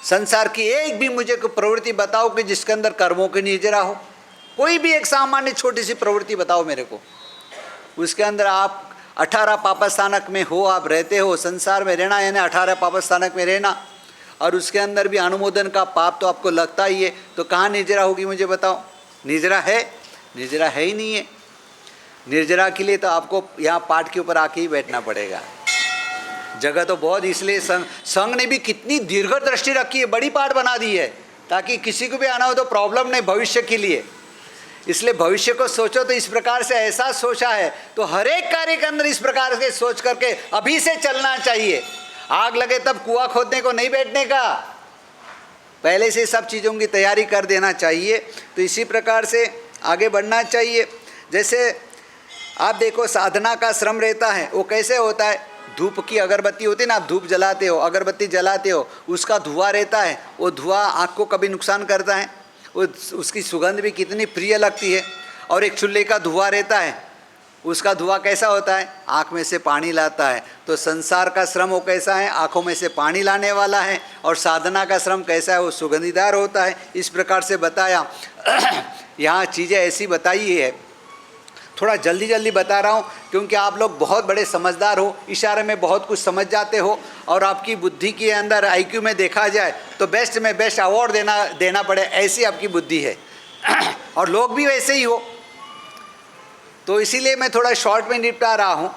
संसार की एक भी मुझे कोई प्रवृत्ति बताओ कि जिसके अंदर कर्मों की निजरा हो। कोई भी एक सामान्य छोटी सी प्रवृत्ति बताओ मेरे को, उसके अंदर आप 18 पापस्थानक में हो, आप रहते हो, संसार में रहना यानी 18 पापस्थानक में रहना, और उसके अंदर भी अनुमोदन का पाप तो आपको लगता ही है। तो कहाँ निजरा होगी मुझे बताओ? निजरा है? निर्जरा है ही नहीं है। निर्जरा के लिए तो आपको यहाँ पाठ के ऊपर आके ही बैठना पड़ेगा। जगह तो बहुत, इसलिए संघ ने भी कितनी दीर्घ दृष्टि रखी है, बड़ी पाठ बना दी है, ताकि किसी को भी आना हो तो प्रॉब्लम नहीं भविष्य के लिए। इसलिए भविष्य को सोचो तो इस प्रकार से ऐसा सोचा है, तो हर एक कार्य के अंदर इस प्रकार से सोच करके अभी से चलना चाहिए। आग लगे तब कुआं खोदने को नहीं बैठने का, पहले से सब चीज़ों की तैयारी कर देना चाहिए। तो इसी प्रकार से आगे बढ़ना चाहिए। जैसे आप देखो, साधना का श्रम रहता है, वो कैसे होता है? धूप की अगरबत्ती होती है ना, आप धूप जलाते हो, अगरबत्ती जलाते हो, उसका धुआं रहता है, वो धुआं आँख को कभी नुकसान करता है? वो उसकी सुगंध भी कितनी प्रिय लगती है। और एक चूल्हे का धुआं रहता है, उसका धुआं कैसा होता है? आँख में से पानी लाता है। तो संसार का श्रम वो कैसा है? आँखों में से पानी लाने वाला है। और साधना का श्रम कैसा है? वो सुगंधीदार होता है। इस प्रकार से बताया। यहाँ चीज़ें ऐसी बताई है, थोड़ा जल्दी जल्दी बता रहा हूँ क्योंकि आप लोग बहुत बड़े समझदार हो, इशारे में बहुत कुछ समझ जाते हो, और आपकी बुद्धि के अंदर IQ में देखा जाए तो बेस्ट में बेस्ट अवार्ड देना पड़े, ऐसी आपकी बुद्धि है। और लोग भी वैसे ही हो, तो इसीलिए मैं थोड़ा शॉर्ट में निपटा रहा हूँ।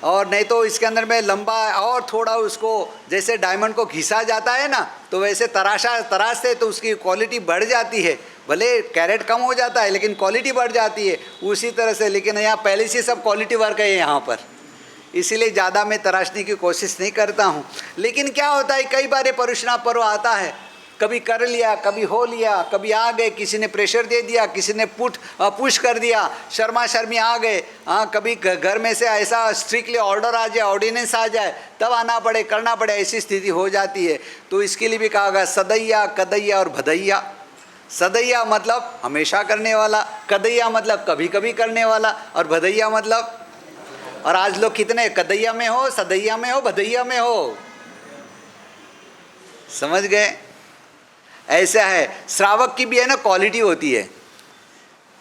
और नहीं तो इसके अंदर में लंबा और थोड़ा उसको, जैसे डायमंड को घिसा जाता है ना, तो वैसे तराशते तो उसकी क्वालिटी बढ़ जाती है। भले कैरेट कम हो जाता है लेकिन क्वालिटी बढ़ जाती है उसी तरह से। लेकिन यहाँ पहले से सब क्वालिटी वर्क है यहाँ पर, इसीलिए ज़्यादा मैं तराशने की कोशिश नहीं करता हूँ। लेकिन क्या होता है, कई बार परुषना पर्व आता है, कभी कर लिया, कभी हो लिया, कभी आ गए, किसी ने प्रेशर दे दिया, किसी ने पुश कर दिया, शर्मा शर्मी आ गए। हाँ, कभी घर में से ऐसा स्ट्रिक्टली ऑर्डर आ जाए, ऑर्डिनेंस आ जाए, तब आना पड़े, करना पड़े, ऐसी स्थिति हो जाती है। तो इसके लिए भी कहा गया सदैया, कदैया और भदैया। सदैया मतलब हमेशा करने वाला, कदैया मतलब कभी कभी करने वाला, और भदैया मतलब, और आज लोग कितने कदैया में हो, सदैया में हो, भदैया में हो, समझ गए? ऐसा है। श्रावक की भी है ना क्वालिटी होती है,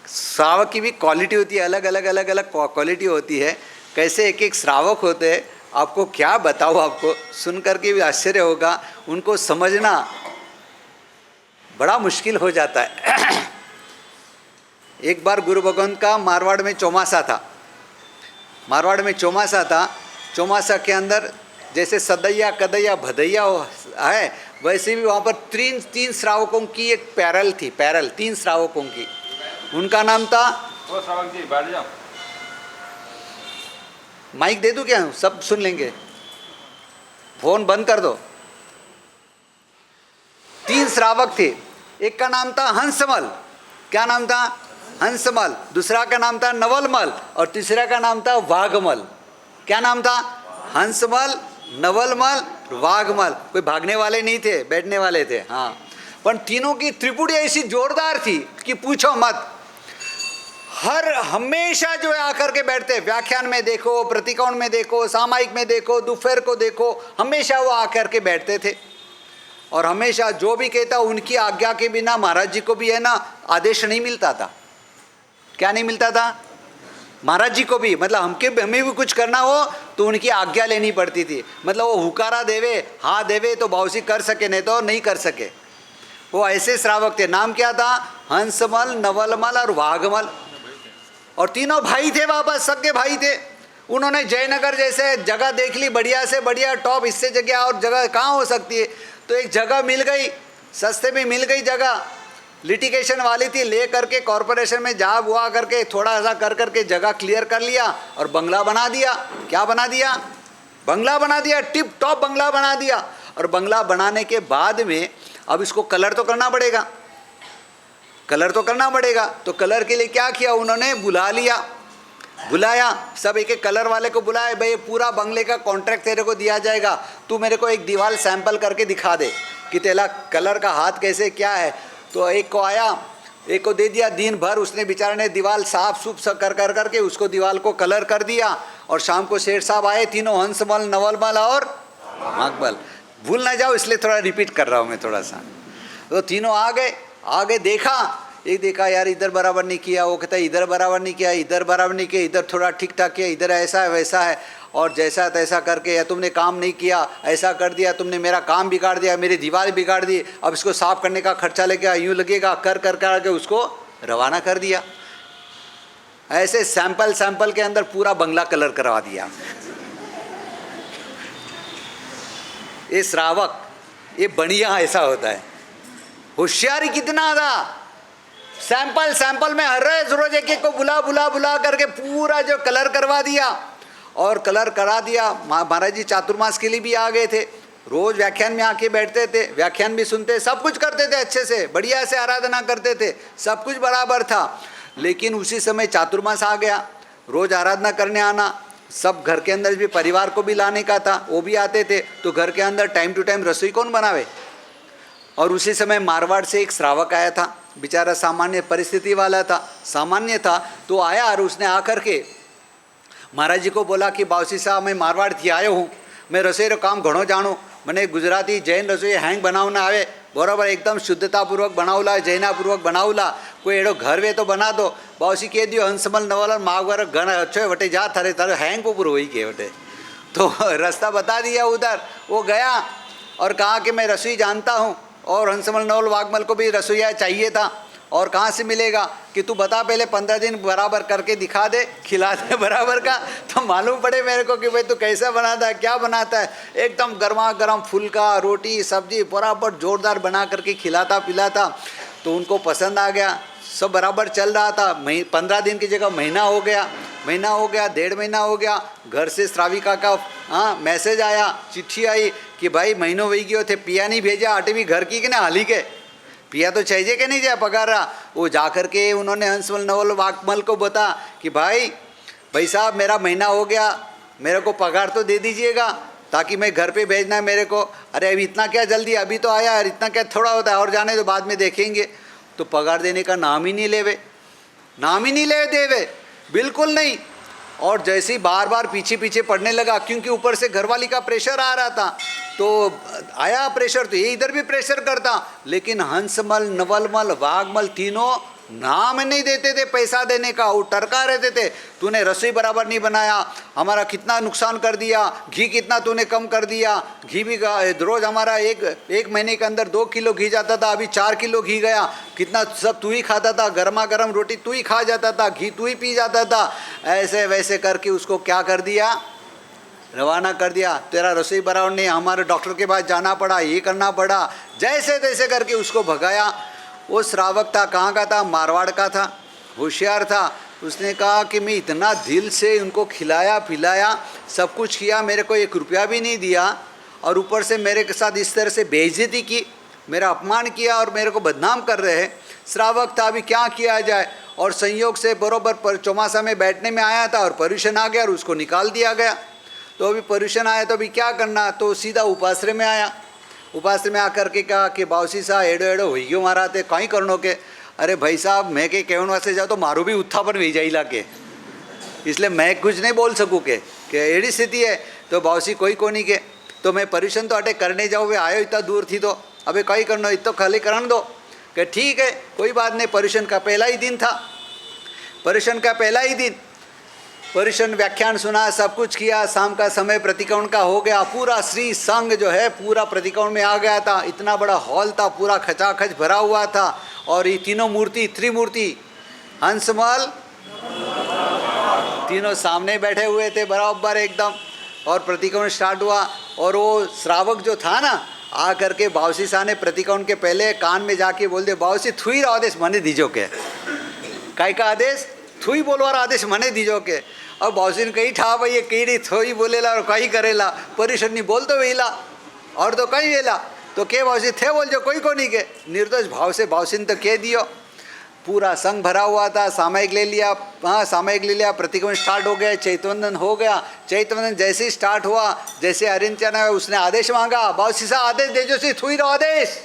श्रावक की भी क्वालिटी होती है, अलग अलग अलग अलग क्वालिटी होती है। कैसे एक एक श्रावक होते हैं, आपको क्या बताऊँ, आपको सुन करके भी आश्चर्य होगा, उनको समझना बड़ा मुश्किल हो जाता है। एक बार गुरु भगवंत का मारवाड़ में चौमासा था, मारवाड़ में चौमासा था। चौमासा के अंदर जैसे सदैया, कदैया, भदैया है, वैसे भी वहाँ पर तीन श्रावकों की एक पैरल थी, पैरल 3 श्रावकों की। उनका नाम था, ओ श्रावक जी बैठ जाओ, माइक दे दूँ क्या, सब सुन लेंगे, फोन बंद कर दो। 3 श्रावक थे। एक का नाम था हंसमल, क्या नाम था? हंसमल। दूसरा का नाम था नवलमल, और तीसरा का नाम था वाघमल। क्या नाम था? हंसमल, नवलमल, वाघमल। कोई भागने वाले नहीं थे, बैठने वाले थे। हाँ, पर तीनों की त्रिपुटी ऐसी जोरदार थी कि पूछो मत। हमेशा जो है आकर के बैठते, व्याख्यान में देखो, प्रतिकोण में देखो, सामायिक में देखो, दोपहर को देखो, हमेशा वो आकर के बैठते थे। और हमेशा जो भी कहता, उनकी आज्ञा के बिना महाराज जी को भी है ना आदेश नहीं मिलता था। क्या नहीं मिलता था? महाराज जी को भी, मतलब हमें भी कुछ करना हो तो उनकी आज्ञा लेनी पड़ती थी। मतलब वो हुकारा देवे, हाँ देवे तो बाउसी कर सके, नहीं तो नहीं कर सके। वो ऐसे श्रावक थे। नाम क्या था? हंसमल, नवलमल और वाघमल। और तीनों भाई थे, वापस सगे भाई थे। उन्होंने जयनगर जैसे जगह देख ली, बढ़िया से बढ़िया टॉप, इससे जगह और जगह कहाँ हो सकती है। तो एक जगह मिल गई, सस्ते में मिल गई जगह, लिटिगेशन वाली थी, ले करके कॉरपोरेशन में जा बुआ करके थोड़ा सा कर करके जगह क्लियर कर लिया और बंगला बना दिया। क्या बना दिया? बंगला बना दिया, टिप टॉप बंगला बना दिया। और बंगला बनाने के बाद में अब इसको कलर तो करना पड़ेगा, कलर तो करना पड़ेगा। तो कलर के लिए क्या किया उन्होंने? बुलाया, सब एक एक कलर वाले को बुलाया। भाई पूरा बंगले का कॉन्ट्रैक्ट तेरे को दिया जाएगा, तू मेरे को एक दीवार सैंपल करके दिखा दे कि तेरा कलर का हाथ कैसे क्या है। तो एक को आया, एक को दे दिया। दिन भर उसने बेचारे ने दीवार साफ सूफ कर करके उसको दीवार को कलर कर दिया। और शाम को सेठ साहब आए, तीनों हंसमल, नवलमल और वाघमल। भूल ना जाओ इसलिए थोड़ा रिपीट कर रहा हूँ मैं थोड़ा सा। तो तीनों आ गए, देखा यार इधर बराबर नहीं किया, वो कहता है इधर बराबर नहीं किया, इधर बराबर नहीं किया, इधर थोड़ा ठीक ठाक किया, इधर ऐसा है वैसा है, और जैसा तैसा करके, या तुमने काम नहीं किया, ऐसा कर दिया, तुमने मेरा काम बिगाड़ दिया, मेरी दीवार बिगाड़ दी, अब इसको साफ करने का खर्चा लगेगा, यूँ लगेगा, कर के उसको रवाना कर दिया। ऐसे सैंपल के अंदर पूरा बंगला कलर करवा दिया। ये श्रावक, ये बढ़िया ऐसा होता है। होशियारी कितना था। सैंपल में हर रोज एक को बुला करके पूरा जो कलर करवा दिया। और कलर करा दिया। महाराज जी चातुर्मास के लिए भी आ गए थे, रोज व्याख्यान में आके बैठते थे, व्याख्यान भी सुनते, सब कुछ करते थे, अच्छे से बढ़िया से आराधना करते थे, सब कुछ बराबर था। लेकिन उसी समय चातुर्मास आ गया, रोज आराधना करने आना, सब घर के अंदर भी परिवार को भी लाने का था, वो भी आते थे। तो घर के अंदर टाइम टू टाइम रसोई कौन बनावे। और उसी समय मारवाड़ से एक श्रावक आया था, बेचारा सामान्य परिस्थिति वाला था, सामान्य था। तो आया और उसने आकर के महाराज जी को बोला कि बावसी साहब मैं मारवाड़ थी आयो हूँ, मैं रसोई रो काम घणो जाणूँ, मैंने गुजराती जैन रसोई हैंग बनावना आवे, बराबर एकदम शुद्धतापूर्वक बनावला, जैनापूर्वक बनावला, कोई एड़ो घर वे तो बना दो। बावसी कह दियो हंसमल नवल माघवर घण अच्छो वटे जा थारे थारे हैंग को पूरो ही के वटे। तो रास्ता बता दिया उधर, वो गया और कहा कि मैं रसोई जानता हूँ, और हंसमल नवल वाघमल को भी रसोईया चाहिए था। और कहाँ से मिलेगा कि तू बता, पहले 15 दिन बराबर करके दिखा दे, खिला दे बराबर का, तो मालूम पड़े मेरे को कि भाई तू कैसा बनाता है, क्या बनाता है। एकदम गर्मा गर्म फुल्का, रोटी, सब्जी बराबर जोरदार बना करके खिलाता पिलाता। तो उनको पसंद आ गया, सब बराबर चल रहा था। 15 दिन की जगह महीना हो गया। महीना हो गया, 1.5 महीना हो गया, घर से श्राविका का मैसेज आया, चिट्ठी आई कि भाई महीनों वही गयो थे, पिया नहीं भेजा, अटे भी घर की कि ना हाली के पिया तो चाहिए कि नहीं जाए पगार रहा। वो जा कर के उन्होंने हंसमल नवल वाकमल को बता कि भाई साहब मेरा महीना हो गया, मेरे को पगार तो दे दीजिएगा ताकि मैं घर पे भेजना है मेरे को। अरे अभी इतना क्या जल्दी, अभी तो आया है, इतना क्या थोड़ा होता है, और जाने तो बाद में देखेंगे। तो पगार देने का नाम ही नहीं लेवे, नाम ही नहीं ले देवे, बिल्कुल नहीं। और जैसे ही बार बार पीछे पीछे पड़ने लगा, क्योंकि ऊपर से घरवाली का प्रेशर आ रहा था, तो आया प्रेशर, तो ये इधर भी प्रेशर करता। लेकिन हंसमल नवलमल वाघमल तीनों नाम नहीं देते थे पैसा देने का, वो टरका रहते थे, तूने रसोई बराबर नहीं बनाया, हमारा कितना नुकसान कर दिया, घी कितना तूने कम कर दिया, घी भी रोज़ हमारा एक महीने के अंदर 2 किलो घी जाता था, अभी 4 किलो घी गया, कितना सब तू ही खाता था, गर्मा गर्म रोटी तू ही खा जाता था, घी तू ही पी जाता था। ऐसे वैसे करके उसको क्या कर दिया, रवाना कर दिया। तेरा रसोई बराबर नहीं, हमारे डॉक्टर के पास जाना पड़ा, ये करना पड़ा, जैसे तैसे करके उसको भगाया। वो श्रावक था, कहाँ का था, मारवाड़ का था, होशियार था। उसने कहा कि मैं इतना दिल से उनको खिलाया पिलाया, सब कुछ किया, मेरे को 1 रुपया भी नहीं दिया, और ऊपर से मेरे के साथ इस तरह से बेइज्जती की, मेरा अपमान किया और मेरे को बदनाम कर रहे हैं। श्रावक था, अभी क्या किया जाए। और संयोग से बरोबर चौमासा में बैठने में आया था और पर्यूषण आ गया और उसको निकाल दिया गया। तो अभी पर्यूषण आया तो अभी क्या करना, तो सीधा उपाश्रय में आया। उपाश्रय में आकर के कहा कि बावसी साहब एडो एडो हो गयो मारा ते कहीं करनो के। अरे भाई साहब मैं के कहने वास्ते जाओ तो मारू भी उत्थापन वे जाई ला के, इसलिए मैं कुछ नहीं बोल सकूँ के एड़ी स्थिति है। तो बावसी कोई को नहीं के, तो मैं पर्यूषण तो अटे करने जाऊँ, वे आयो इतना दूर थी तो अबे कहीं करना, इतना खाली करन दो। कि ठीक है कोई बात नहीं। पर्यूषण का पहला ही दिन था, पर्यूषण का पहला ही दिन पर्यूषण व्याख्यान सुना, सब कुछ किया। शाम का समय प्रतिक्रमण का हो गया, पूरा श्री संघ जो है पूरा प्रतिक्रमण में आ गया था। इतना बड़ा हॉल था, पूरा खचाखच भरा हुआ था। और ये तीनों मूर्ति, त्रिमूर्ति हंसमल तीनों सामने बैठे हुए थे बराबर एकदम। और प्रतिक्रमण स्टार्ट हुआ। और वो श्रावक जो था ना, आ करके बावसी शाह ने प्रतिक्रमण के पहले कान में जाके बोल दे, बावसी थुई आदेश मने दीजो के, काय का आदेश, थुई बोलवार आदेश मने दीजो के। अब बावसी ने कहीं ठा भाई, ये कहीं नहीं थोई बोलेला और कहीं करेला, पर्यूषण नहीं बोल तो वेला और तो कहीं वेला, तो के बावसी थे बोल जो कोई को नहीं के। निर्दोष भाव से बावसी ने तो कह दियो। पूरा संघ भरा हुआ था, सामयिक ले लिया, हाँ सामयिक ले लिया, प्रतिक्रमण स्टार्ट हो गया, चैतवंदन हो गया। चैतवंदन जैसे ही स्टार्ट हुआ, जैसे अरिंचन है उसने आदेश मांगा, बावसी साहब आदेश दे जो सी थुई रहो आदेश।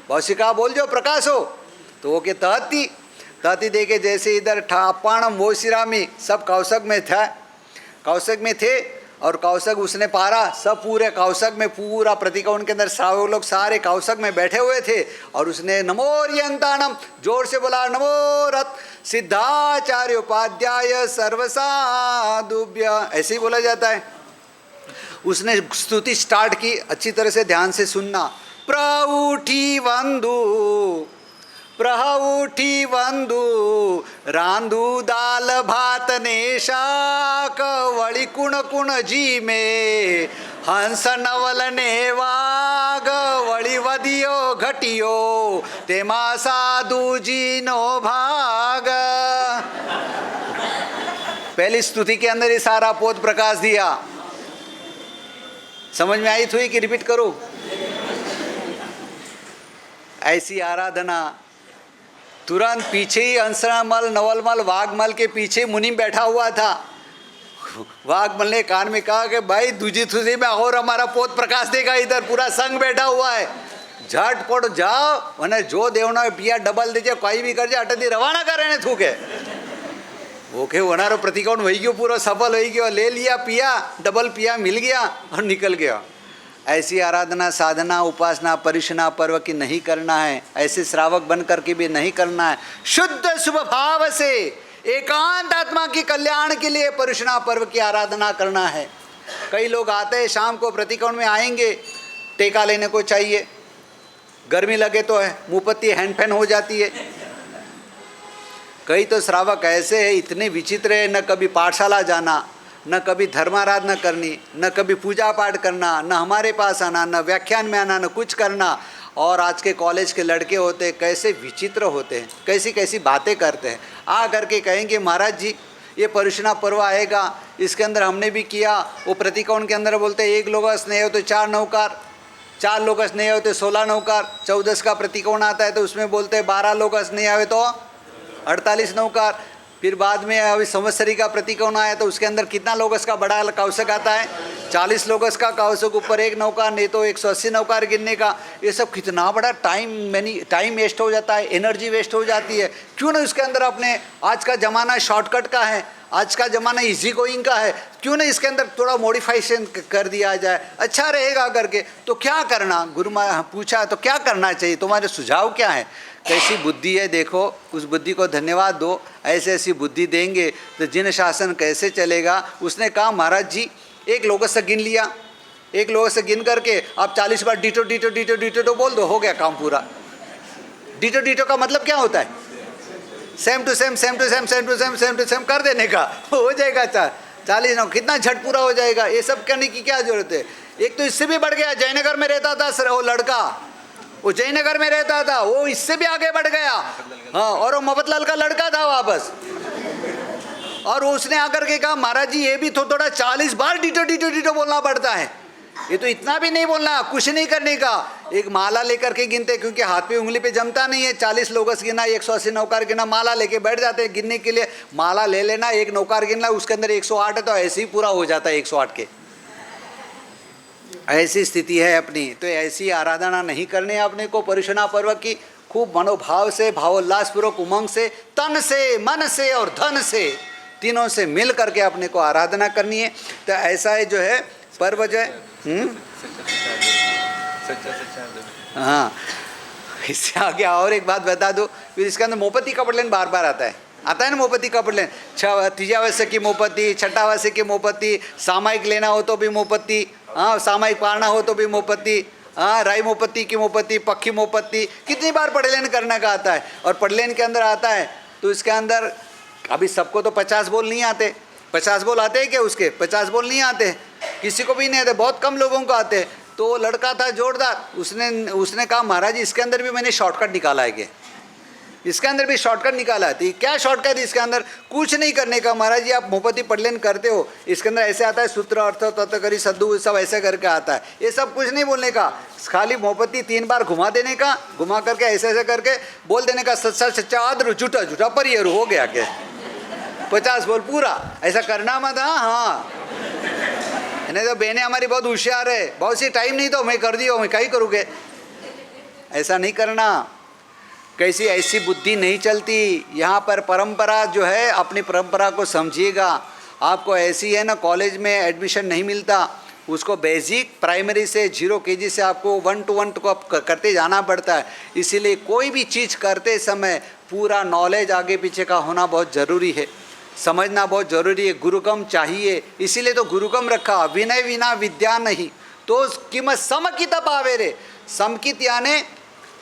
बावसी कहा बोल जो प्रकाश हो, तो वो के तहती दे के जैसे इधर ठापाणम वो सिरामी सब कौशक में था, कौशक में थे। और कौशक उसने पारा, सब पूरे कौशक में, पूरा प्रतिक्रमण के अंदर श्रावक लोग सारे कौशक में बैठे हुए थे। और उसने नमोरियंताणम जोर से बोला, नमो रथ सिद्धाचार्य उपाध्याय सर्वसाधुभ्य, ऐसे ही बोला जाता है। उसने स्तुति स्टार्ट की, अच्छी तरह से ध्यान से सुनना। प्रउठी वंदु प्रउठी वंदु रांधू दाल भात ने शाक वड़ी कुण कुण जी में हंस नवल ने वाग वड़ी वदियो घटियो तेमा साधु जी नो भाग। पहली स्तुति के अंदर ये सारा पोत प्रकाश दिया। समझ में आई थी कि रिपीट करूं? ऐसी आराधना। तुरंत पीछे ही अंसरामल नवलमल वाघमल के पीछे मुनिम बैठा हुआ था। वाघमल ने कान में कहा कि भाई दूजी तुझी में और हमारा पोत प्रकाश देगा, इधर पूरा संघ बैठा हुआ है, झटपट जाओ, मैंने जो देवना पिया डबल दीजिए, कोई भी कर जाए अटदी रवाना करे थूके ओके होना प्रतिक्रमण हो गयो, पूरा सफल हो गयो, ले लिया पिया, डबल पिया मिल गया और निकल गया। ऐसी आराधना साधना उपासना परिशना पर्व की नहीं करना है, ऐसे श्रावक बन करके भी नहीं करना है। शुद्ध शुभ भाव से एकांत आत्मा की कल्याण के लिए परिशना पर्व की आराधना करना है। कई लोग आते हैं शाम को प्रतिक्रमण में आएंगे, टेका लेने को चाहिए, गर्मी लगे तो है मुँहपत्ती हैंड फैन हो जाती है। कई तो श्रावक ऐसे है, इतने विचित्र है, न कभी पाठशाला जाना, न कभी धर्माराधना करनी, न कभी पूजा पाठ करना, न हमारे पास आना, न व्याख्यान में आना, न कुछ करना। और आज के कॉलेज के लड़के होते कैसे विचित्र होते हैं, कैसी कैसी बातें करते हैं। आ करके कहेंगे महाराज जी ये पर्युषणा पर्व आएगा, इसके अंदर हमने भी किया। वो प्रतीकोण के अंदर बोलते हैं 1 लोग स्नेह हो तो 4 नौकार, 4 लोग स्नेह हो तो 16 नौकार, 14 का प्रतीकोण आता है तो उसमें बोलते हैं 12 लोग स्नेह आवे तो 48 नौकार। फिर बाद में अभी संवत्सरी का प्रतीकोण आया तो उसके अंदर कितना लोगस का बड़ा कौशक आता है, 40 लोगस का कौशक ऊपर 1 नौकार, नहीं तो 180 नौकार गिनने का। ये सब कितना बड़ा टाइम वेस्ट हो जाता है, एनर्जी वेस्ट हो जाती है। क्यों ना उसके अंदर अपने, आज का ज़माना शॉर्टकट का है, आज का ज़माना इजी गोइंग का है, क्यों ना इसके अंदर थोड़ा मॉडिफिकेशन कर दिया जाए, अच्छा रहेगा करके। तो क्या करना, गुरु माँ पूछा तो क्या करना चाहिए, तुम्हारे सुझाव क्या है, कैसी बुद्धि है, देखो उस बुद्धि को धन्यवाद दो। ऐसे ऐसी बुद्धि देंगे तो जिन शासन कैसे चलेगा। उसने कहा महाराज जी 1 लोगों से गिन लिया, 1 लोगों से गिन करके आप 40 बार डीटो डीटो डीटो डीटो बोल दो, हो गया काम पूरा। डीटो डीटो का मतलब क्या होता है, same to same same to same same to same same to same कर देने का, हो जाएगा 40 नौ, कितना झट पूरा हो जाएगा। ये सब करने की क्या जरूरत है। एक तो इससे भी बढ़ गया, जयनगर में रहता था सर वो लड़का, वो जयनगर में रहता था, वो इससे भी आगे बढ़ गया। हाँ, और वो मोहब्बतलाल का लड़का था वापस, और उसने आकर के कहा महाराज जी ये भी तो थोड़ा 40 बार डीटो डीटो डीटो बोलना पड़ता है। ये तो इतना भी नहीं बोलना, कुछ नहीं करने का, एक माला लेकर के गिनते, क्योंकि हाथ पे उंगली पे जमता नहीं है। 40 लोगस गिना, 180 नौकार गिना, माला लेके बैठ जाते हैं गिनने के लिए। माला ले लेना, 1 नौकार गिनना, उसके अंदर 108 है तो ऐसे ही पूरा हो जाता है 108 के। ऐसी स्थिति है अपनी, तो ऐसी आराधना नहीं करनी है अपने को। पर्युषणा पर्व की खूब मनोभाव से, भावोल्लासपूर्वक, उमंग से, तन से, मन से और धन से, तीनों से मिल करके अपने को आराधना करनी है। तो ऐसा है जो है पर्व जो है। हाँ, इससे आगे और एक बात बता दो, फिर इसके अंदर मोपति का पटलेन बार बार आता है ना, मोपति का पटलेन 3 वर्ष की मोपति, 6 वर्ष की मोपति, सामायिक लेना हो तो भी मोपति, हाँ सामायिक पालना हो तो भी मोपति, हाँ राई मोपति की मोपति, पक्की मोपति, कितनी बार पटलेन करने का आता है। और पटलेन के अंदर आता है तो इसके अंदर अभी सबको तो 50 बोल नहीं आते, 50 बोल आते हैं क्या उसके, 50 बोल नहीं आते, किसी को भी नहीं आते, बहुत कम लोगों को आते। तो वो लड़का था जोरदार, उसने कहा महाराज इसके अंदर भी मैंने शॉर्टकट निकाला है कि इसके अंदर भी शॉर्टकट निकाला है। क्या शॉर्टकट है इसके अंदर, कुछ नहीं करने का। महाराज जी आप मोपति पटलेन करते हो, इसके अंदर ऐसे आता है सूत्र अर्थ तत्व करी सद्दू सब ऐसे करके आता है। ये सब कुछ नहीं बोलने का, खाली मोपति 3 बार घुमा देने का, घुमा करके ऐसे ऐसे करके बोल देने का, सच्चा सच्चा आद्र झूठा झूठा परियर हो गया क्या, 50 बोल पूरा ऐसा करना मत। हाँ नहीं तो बहनें हमारी बहुत होशियार है, बहुत सी टाइम नहीं तो मैं कर दियो, मैं क्या ही करूँगे, ऐसा नहीं करना। कैसी ऐसी बुद्धि नहीं चलती। यहाँ पर परंपरा जो है, अपनी परंपरा को समझिएगा। आपको ऐसी है ना, कॉलेज में एडमिशन नहीं मिलता, उसको बेसिक प्राइमरी से 0 kg से आपको 1 to 1 को करते जाना पड़ता है। इसीलिए कोई भी चीज़ करते समय पूरा नॉलेज आगे पीछे का होना बहुत ज़रूरी है, समझना बहुत ज़रूरी है। गुरुकम चाहिए, इसीलिए तो गुरुकम रखा। विनय विना विद्या नहीं, तो कीमत समकित पावे रे। समकित यानी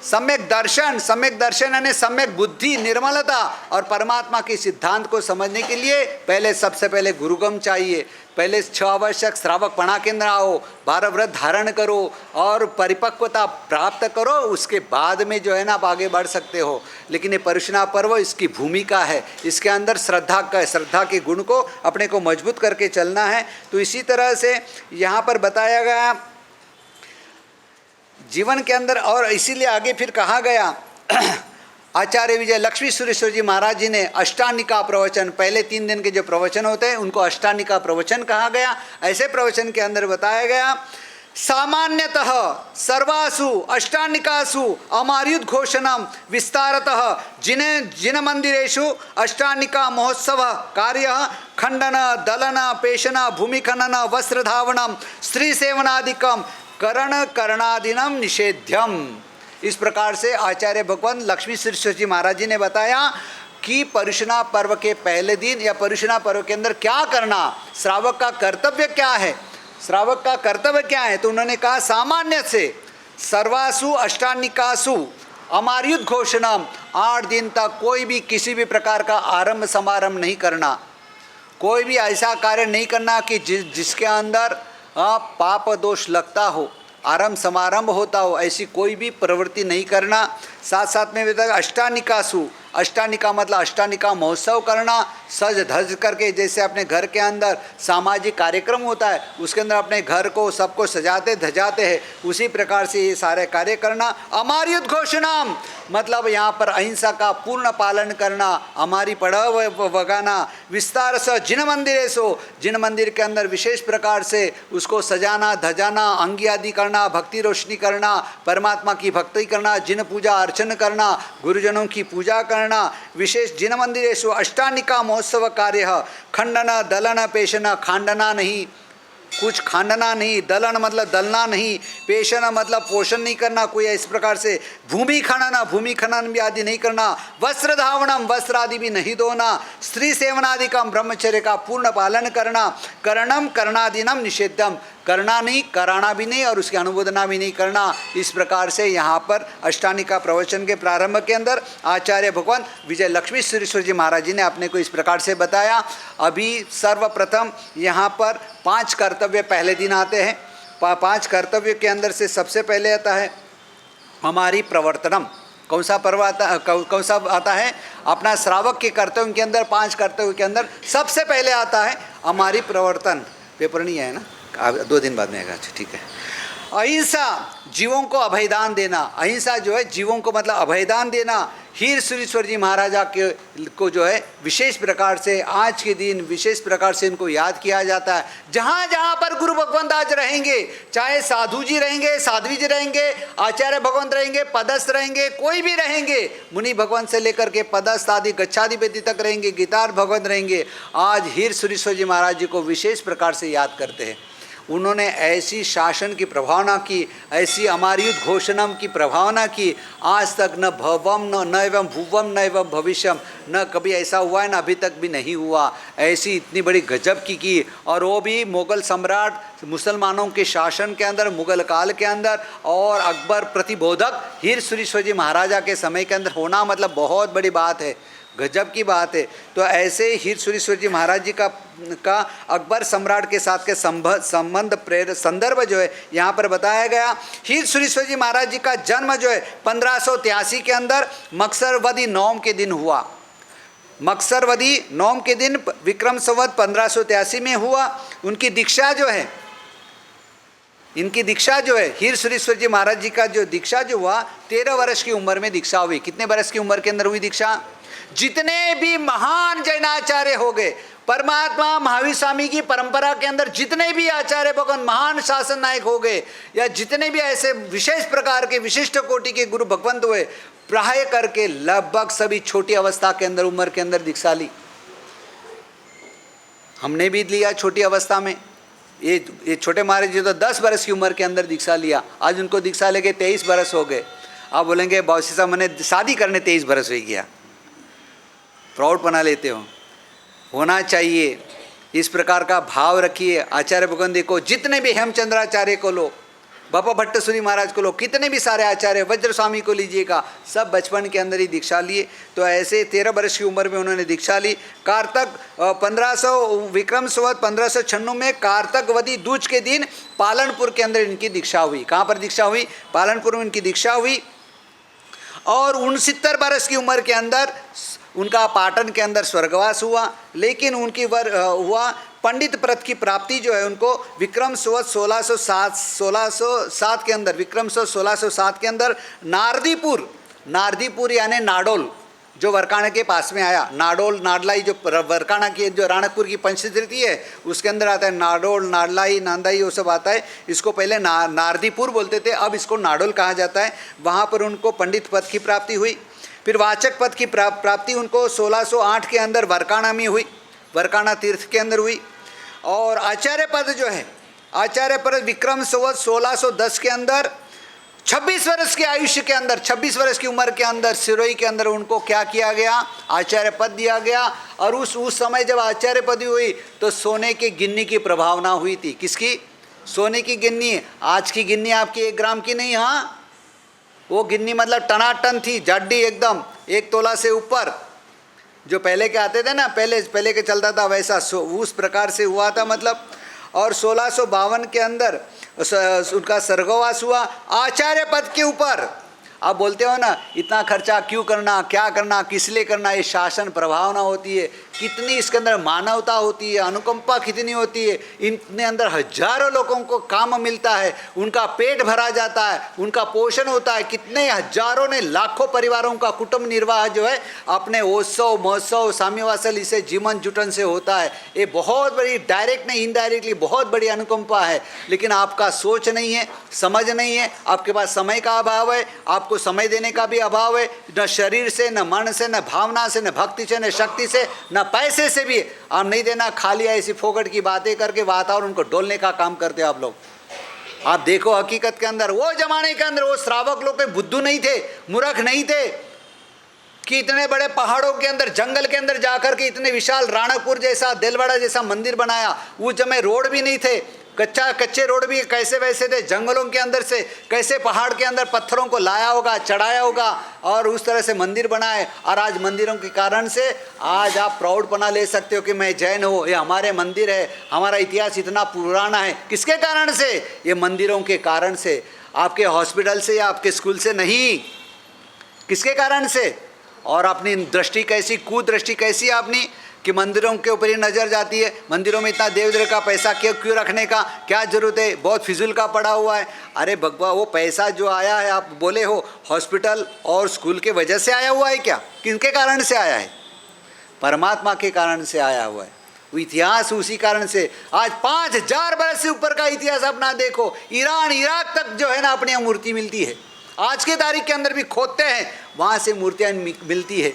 सम्यक दर्शन यानी सम्यक बुद्धि, निर्मलता और परमात्मा के सिद्धांत को समझने के लिए पहले सबसे पहले गुरुगम चाहिए। पहले 6 आवश्यक श्रावक पणा केंद्र आओ, 12 व्रत धारण करो और परिपक्वता प्राप्त करो, उसके बाद में जो है ना आप आगे बढ़ सकते हो। लेकिन ये पर्युषणा पर्व इसकी भूमिका है, इसके अंदर श्रद्धा के गुण को अपने को मजबूत करके चलना है। तो इसी तरह से यहाँ पर बताया गया जीवन के अंदर, और इसीलिए आगे फिर कहा गया आचार्य विजय लक्ष्मी सुरेश्वर जी महाराज जी ने अष्टानिका प्रवचन, पहले 3 दिन के जो प्रवचन होते हैं उनको अष्टानिका प्रवचन कहा गया। ऐसे प्रवचन के अंदर बताया गया सामान्यतः सर्वासु अष्टानिकासु अमार्युद घोषणम विस्तारतः जिन मंदिरेषु अष्टानिका महोत्सव कार्य खंडन दलन पेषण भूमिखनन वस्त्रधावनम स्त्री सेवनादिकम करणादिनम निषेध्यम। इस प्रकार से आचार्य भगवान लक्ष्मी सुरेश्वर जी महाराज जी ने बताया कि पर्युषणा पर्व के पहले दिन या पर्युषणा पर्व के अंदर क्या करना, श्रावक का कर्तव्य क्या है, श्रावक का कर्तव्य क्या है। तो उन्होंने कहा सामान्य से सर्वासु अष्टानिकासु अमार्युद घोषणम, 8 दिन तक कोई भी किसी भी प्रकार का आरंभ समारंभ नहीं करना, कोई भी ऐसा कार्य नहीं करना कि जिसके अंदर पाप दोष लगता हो, आरंभ समारंभ होता हो, ऐसी कोई भी प्रवृत्ति नहीं करना। साथ साथ में बताया अष्टानिकासु, अष्टानिका मतलब अष्टानिका महोत्सव करना, सज धज करके, जैसे अपने घर के अंदर सामाजिक कार्यक्रम होता है उसके अंदर अपने घर को सबको सजाते धजाते हैं, उसी प्रकार से ये सारे कार्य करना। हमारी उद्घोषणाम मतलब यहाँ पर अहिंसा का पूर्ण पालन करना, हमारी पढ़ाव वगाना, विस्तार से जिन मंदिर सो, जिन मंदिर के अंदर विशेष प्रकार से उसको सजाना धजाना, अंगी आदि करना, भक्ति रोशनी करना, परमात्मा की भक्ति करना, जिन पूजा अर्चन करना, गुरुजनों की पूजा करना, विशेष जिन मंदिर सो अष्टानिका महोत्सव कार्य, खंडन दलन पेशना, खांडना नहीं, कुछ खांडना नहीं, दलन मतलब दलना नहीं, पेशन मतलब पोषण नहीं करना कोई इस प्रकार से, भूमि खनन, भूमि खनन भी आदि नहीं करना, वस्त्र धावनम वस्त्र आदि भी नहीं धोना, स्त्री सेवनादि का ब्रह्मचर्य का पूर्ण पालन करना, करणम करणादीनम निषेधम, करना नहीं कराना भी नहीं और उसकी अनुमोदना भी नहीं करना। इस प्रकार से यहाँ पर अष्टानिका प्रवचन के प्रारंभ के अंदर आचार्य भगवान विजय लक्ष्मी सुरेश्वर जी महाराज जी ने अपने को इस प्रकार से बताया। अभी सर्वप्रथम यहाँ पर 5 कर्तव्य पहले दिन आते हैं। 5 कर्तव्य के अंदर से सबसे पहले आता है हमारी प्रवर्तनम। कौन सा पर्व कौन सा आता है? अपना श्रावक के कर्तव्य के अंदर 5 कर्तव्य के अंदर सबसे पहले आता है हमारी प्रवर्तन। पेपर नहीं है ना, 2 दिन बाद में आएगा। अच्छा ठीक है। अहिंसा, जीवों को अभयदान देना। अहिंसा जो है जीवों को मतलब अभयदान देना। हीर सुरेश्वर जी महाराजा के को जो है विशेष प्रकार से आज के दिन विशेष प्रकार से इनको याद किया जाता है। जहाँ जहाँ पर गुरु भगवंत आज रहेंगे, चाहे साधु जी रहेंगे, साध्वी जी रहेंगे, आचार्य भगवंत रहेंगे, पदस्थ रहेंगे, कोई भी रहेंगे, मुनि भगवंत से लेकर के पदस्थ आदि गच्छाधिपति तक रहेंगे, गीतार भगवंत रहेंगे, आज हीर सुरेश्वर जी महाराज जी को विशेष प्रकार से याद करते हैं। उन्होंने ऐसी शासन की प्रभावना की, ऐसी हमारी उद्घोषणम की प्रभावना की, आज तक न भवम न एवं भुवम न एवं भविष्यम, न कभी ऐसा हुआ है न अभी तक भी नहीं हुआ। ऐसी इतनी बड़ी गजब की और वो भी मुग़ल सम्राट मुसलमानों के शासन के अंदर, मुग़ल काल के अंदर, और अकबर प्रतिबोधक हीर सुरेश्वर जी महाराजा के समय के अंदर होना मतलब बहुत बड़ी बात है, गजब की बात है। तो ऐसे हीर सुरेश्वर जी महाराज जी का अकबर सम्राट के साथ के संबंध संदर्भ जो है यहाँ पर बताया गया। हीर सुरेश्वर जी महाराज जी का जन्म जो है 1583 के अंदर मकसरवदी नौम के दिन हुआ। मकसरवदी नौम के दिन विक्रम संवत 1583 में हुआ। उनकी दीक्षा जो है, इनकी दीक्षा जो है हीर सुरेश्वर जी महाराज जी का जो दीक्षा जो हुआ 13 वर्ष की उम्र में दीक्षा हुई। कितने वर्ष की उम्र के अंदर हुई दीक्षा? जितने भी महान जैनाचार्य हो गए, परमात्मा महावीर स्वामी की परंपरा के अंदर जितने भी आचार्य भगवान महान शासन नायक हो गए, या जितने भी ऐसे विशेष प्रकार के विशिष्ट कोटि के गुरु भगवंत हुए, प्राय करके लगभग सभी छोटी अवस्था के अंदर उम्र के अंदर दीक्षा ली। हमने भी लिया छोटी अवस्था में। ये छोटे महाराज जी तो 10 वर्ष की उम्र के अंदर दीक्षा लिया, आज उनको दीक्षा लेके 23 वर्ष हो गए। आप बोलेंगे बाउसी साहब मैंने शादी करने 23 वर्ष हो गया, प्राउड बना लेते हो। होना चाहिए, इस प्रकार का भाव रखिए। आचार्य भगवंत देखो, जितने भी हेमचंद्राचार्य को लो, बाबा भट्टसूरी महाराज को लो, कितने भी सारे आचार्य, वज्र स्वामी को लीजिएगा, सब बचपन के अंदर ही दीक्षा लिए। तो ऐसे 13 वर्ष की उम्र में उन्होंने दीक्षा ली। कारतक 1500 विक्रम संवत 1596 में कारतकवदी दूज के दिन पालनपुर के अंदर इनकी दीक्षा हुई। कहाँ पर दीक्षा हुई? पालनपुर में इनकी दीक्षा हुई। और 69 वर्ष की उम्र के अंदर उनका पाटन के अंदर स्वर्गवास हुआ। लेकिन उनकी हुआ पंडित पद की प्राप्ति जो है उनको विक्रम संवत 1607 के अंदर, विक्रम संवत 1607 के अंदर नारदीपुर यानी नाडोल जो वरकाना के पास में आया, नाडोल नाडलाई जो वरकाना की जो राणकपुर की पंचतीर्थी है उसके अंदर आता है। नाडोल नाडलाई नांदाई वो सब आता है। इसको पहले नारदीपुर बोलते थे, अब इसको नाडोल कहा जाता है। वहाँ पर उनको पंडित पद की प्राप्ति हुई। फिर वाचक पद की प्राप्ति उनको 1608 के अंदर वरकाना में हुई, वरकाना तीर्थ के अंदर हुई। और आचार्य पद जो है, आचार्य पद विक्रम संवत 1610 के अंदर 26 वर्ष के आयुष्य के अंदर, 26 वर्ष की उम्र के अंदर सिरोही के अंदर उनको क्या किया गया? आचार्य पद दिया गया। और उस समय जब आचार्य पद हुई तो सोने की गिन्नी की प्रभावना हुई थी। किसकी? सोने की गिन्नी। आज की गिन्नी आपकी 1 ग्राम की नहीं, हाँ, वो गिन्नी मतलब टनाटन थी, जाडी एकदम 1 तोला से ऊपर। जो पहले के आते थे ना, पहले के चलता था वैसा, उस प्रकार से हुआ था मतलब। और 1652 के अंदर उनका स्वर्गवास हुआ। आचार्य पद के ऊपर आप बोलते हो ना, इतना खर्चा क्यों करना, क्या करना, किस लिए करना। ये शासन प्रभावना होती है, कितनी इसके अंदर मानवता होती है, अनुकंपा कितनी होती है। इनके अंदर हजारों लोगों को काम मिलता है, उनका पेट भरा जाता है, उनका पोषण होता है। कितने हजारों ने लाखों परिवारों का कुटुंब निर्वाह जो है अपने उत्सव महोत्सव साम्यवासल इसे जीवन जुटन से होता है। ये बहुत बड़ी डायरेक्ट नहीं इनडायरेक्टली बहुत बड़ी अनुकंपा है। लेकिन आपका सोच नहीं है, समझ नहीं है, आपके पास समय का अभाव है, आपको समय देने का भी अभाव है। न शरीर से, न मन से, न भावना से, न भक्ति से, न शक्ति से, न पैसे से भी आप नहीं देना। खाली ऐसी फोकट की बातें करके वातावरण को डोलने का काम करते आप लोग। आप देखो हकीकत के अंदर वो जमाने के अंदर वो श्रावक लोग कोई बुद्धू नहीं थे, मूर्ख नहीं थे कि इतने बड़े पहाड़ों के अंदर जंगल के अंदर जाकर के इतने विशाल राणकपुर जैसा देलवाड़ा जैसा मंदिर बनाया। उस समय रोड भी नहीं थे, कच्चे रोड भी कैसे वैसे थे। जंगलों के अंदर से कैसे पहाड़ के अंदर पत्थरों को लाया होगा, चढ़ाया होगा और उस तरह से मंदिर बनाए। और आज मंदिरों के कारण से आज आप प्राउडपना ले सकते हो कि मैं जैन हूँ, ये हमारे मंदिर है, हमारा इतिहास इतना पुराना है। किसके कारण से? ये मंदिरों के कारण से। आपके हॉस्पिटल से या आपके स्कूल से नहीं, किसके कारण से? और अपनी दृष्टि कैसी, कुदृष्टि कैसी है अपनी कि मंदिरों के ऊपर ही नज़र जाती है। मंदिरों में इतना देवद्र का पैसा क्यों रखने का क्या जरूरत है? बहुत फिजूल का पड़ा हुआ है। अरे भगवान, वो पैसा जो आया है आप बोले हो हॉस्पिटल और स्कूल के वजह से आया हुआ है क्या? किनके कारण से आया है? परमात्मा के कारण से आया हुआ है। वो इतिहास उसी कारण से। आज 5000 बरस से ऊपर का इतिहास अपना देखो, ईरान इराक तक जो है ना अपनी मूर्ति मिलती है। आज के तारीख के अंदर भी खोदते हैं, वहाँ से मूर्तियाँ मिलती है।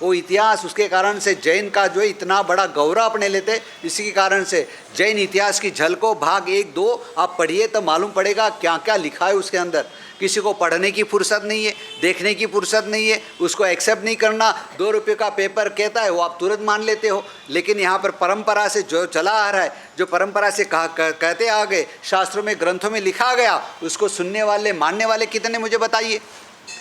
वो इतिहास उसके कारण से जैन का जो है इतना बड़ा गौरव अपने लेते, इसी के कारण से जैन इतिहास की झलको भाग 1-2 आप पढ़िए तो मालूम पड़ेगा क्या क्या लिखा है उसके अंदर। किसी को पढ़ने की फुर्सत नहीं है, देखने की फुर्सत नहीं है, उसको एक्सेप्ट नहीं करना। 2 रुपये का पेपर कहता है वो आप तुरंत मान लेते हो। लेकिन यहाँ पर परंपरा से जो चला आ रहा है, जो परंपरा से कहते आ गए, शास्त्रों में ग्रंथों में लिखा गया, उसको सुनने वाले मानने वाले कितने मुझे बताइए?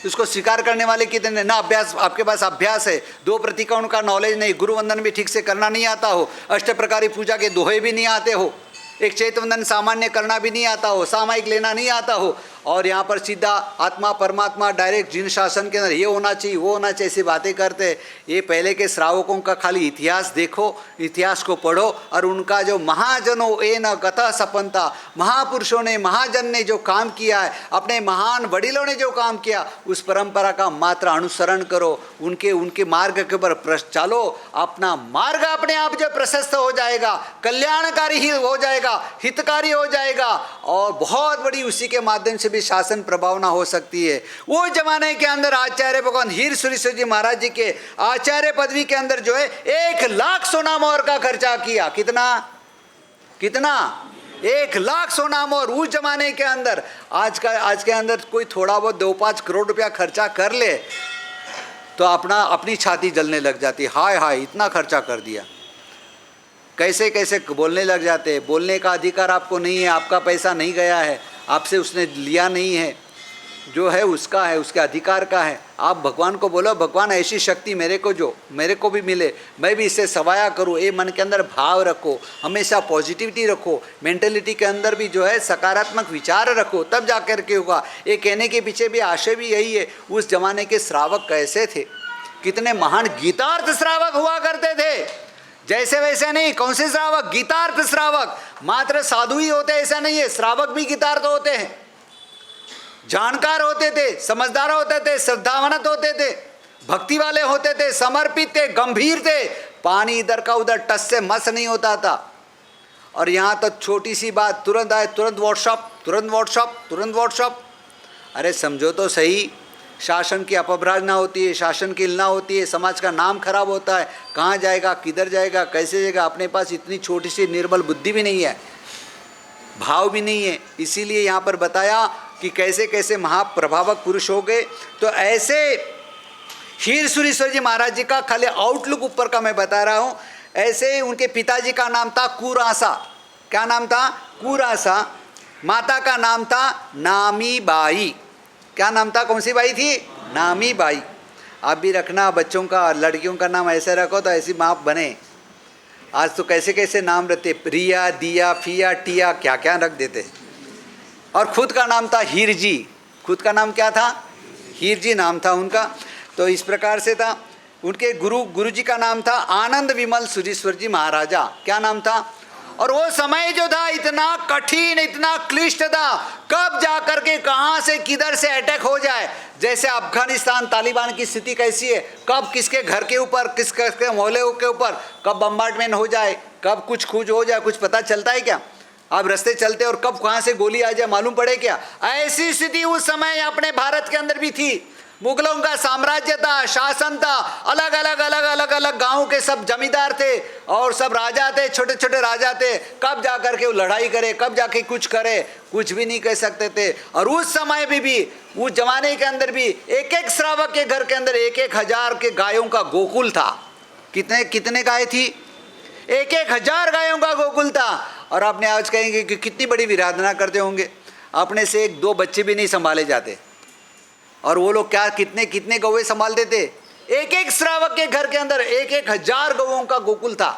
उसको स्वीकार करने वाले कितने? ना अभ्यास, आपके पास अभ्यास है, 2 प्रतिकोण का नॉलेज नहीं, गुरु वंदन भी ठीक से करना नहीं आता हो, अष्ट प्रकारी पूजा के दोहे भी नहीं आते हो, एक चैतवंदन सामान्य करना भी नहीं आता हो, सामायिक लेना नहीं आता हो, और यहाँ पर सीधा आत्मा परमात्मा डायरेक्ट जिन शासन के अंदर ये होना चाहिए वो होना चाहिए ऐसी बातें करते हैं। ये पहले के श्रावकों का खाली इतिहास देखो, इतिहास को पढ़ो और उनका जो महाजनों ए न गतः सपनता, महापुरुषों ने महाजन ने जो काम किया है, अपने महान वडिलों ने जो काम किया, उस परंपरा का मात्र अनुसरण करो, उनके मार्ग के ऊपर चलो। अपना मार्ग अपने आप जो प्रशस्त हो जाएगा, कल्याणकारी ही हो जाएगा, हितकारी हो जाएगा और बहुत बड़ी उसी के माध्यम से भी शासन प्रभावना हो सकती है। वो जमाने के अंदर आचार्य भगवान हीर सुरेश्वर जी महाराज जी के आचार्य पदवी के अंदर जो है 1 लाख सोना मोहर का खर्चा किया। कितना 1 लाख सोना मोहर उस जमाने के अंदर। आज के अंदर कोई थोड़ा बहुत 2-5 करोड़ रुपया खर्चा कर ले तो अपनी छाती जलने लग जाती, हाय हाय इतना खर्चा कर दिया। कैसे कैसे बोलने लग जाते हैं। बोलने का अधिकार आपको नहीं है, आपका पैसा नहीं गया है, आपसे उसने लिया नहीं है, जो है उसका है, उसके अधिकार का है। आप भगवान को बोलो भगवान ऐसी शक्ति मेरे को भी मिले, मैं भी इससे सवाया करूँ। ये मन के अंदर भाव रखो, हमेशा पॉजिटिविटी रखो, मेंटलिटी के अंदर भी जो है सकारात्मक विचार रखो, तब जाकर के होगा। ये कहने के पीछे भी आशय भी यही है। उस जमाने के श्रावक कैसे थे, कितने महान गीतार्थ श्रावक हुआ करते थे। जैसे वैसे नहीं, कौन से श्रावक? गीतार्थ श्रावक। मात्र साधु ही होते ऐसा नहीं है, श्रावक भी गीतार्थ होते हैं, जानकार होते थे, समझदार होते थे, श्रद्धावनत होते थे, भक्ति वाले होते थे, समर्पित थे, गंभीर थे। पानी इधर का उधर टस से मस नहीं होता था। और यहाँ तो छोटी सी बात तुरंत आए, तुरंत व्हाट्सअप। अरे समझो तो सही, शासन की अपभ्रंशना होती है, शासन की हिलना होती है, समाज का नाम खराब होता है। कहाँ जाएगा, किधर जाएगा, कैसे जाएगा? अपने पास इतनी छोटी सी निर्बल बुद्धि भी नहीं है, भाव भी नहीं है। इसीलिए यहाँ पर बताया कि कैसे कैसे महाप्रभावक पुरुष हो गए। तो ऐसे हीर सुरेश्वर जी महाराज जी का खाली आउटलुक ऊपर का मैं बता रहा हूँ। ऐसे उनके पिताजी का नाम था कुरासा। क्या नाम था? कुरासा। माता का नाम था नामी बाई। क्या नाम था? कौन सी बाई थी? नामी बाई। आप भी रखना बच्चों का, लड़कियों का नाम ऐसे रखो तो ऐसी माँ बने। आज तो कैसे कैसे नाम रहते, रिया, दिया, फिया, टिया, क्या क्या रख देते। और खुद का नाम था हीर जी। खुद का नाम क्या था? हीर जी नाम था उनका। तो इस प्रकार से था। उनके गुरु जी का नाम था आनंद विमल सुरीश्वर जी महाराजा। क्या नाम था? और वो समय जो था इतना कठिन, इतना क्लिष्ट था, कब जा करके कहाँ से किधर से अटैक हो जाए। जैसे अफगानिस्तान तालिबान की स्थिति कैसी है, कब किसके घर के ऊपर, किसके मोहल्ले के ऊपर कब बम्बार्डमेंट हो जाए, कब कुछ खोज हो जाए, कुछ पता चलता है क्या? आप रास्ते चलते और कब कहाँ से गोली आ जाए मालूम पड़े क्या? ऐसी स्थिति उस समय अपने भारत के अंदर भी थी। मुगलों का साम्राज्य था, शासन था, अलग अलग गांव के सब जमींदार थे और सब राजा थे, छोटे छोटे राजा थे। कब जा करके वो लड़ाई करे, कब जाके कुछ करे, कुछ भी नहीं कह सकते थे। और उस समय भी उस जमाने के अंदर भी एक एक श्रावक के घर के अंदर 1,000 के गायों का गोकुल था। कितने गाय थी? 1,000 गायों का गोकुल था। और आपने आज कहेंगे कि कितनी बड़ी विराधना करते होंगे, अपने से 1-2 बच्चे भी नहीं संभाले जाते। और वो लोग क्या कितने गौवे संभालते थे? एक एक श्रावक के घर के अंदर 1,000 गौओं का गोकुल था।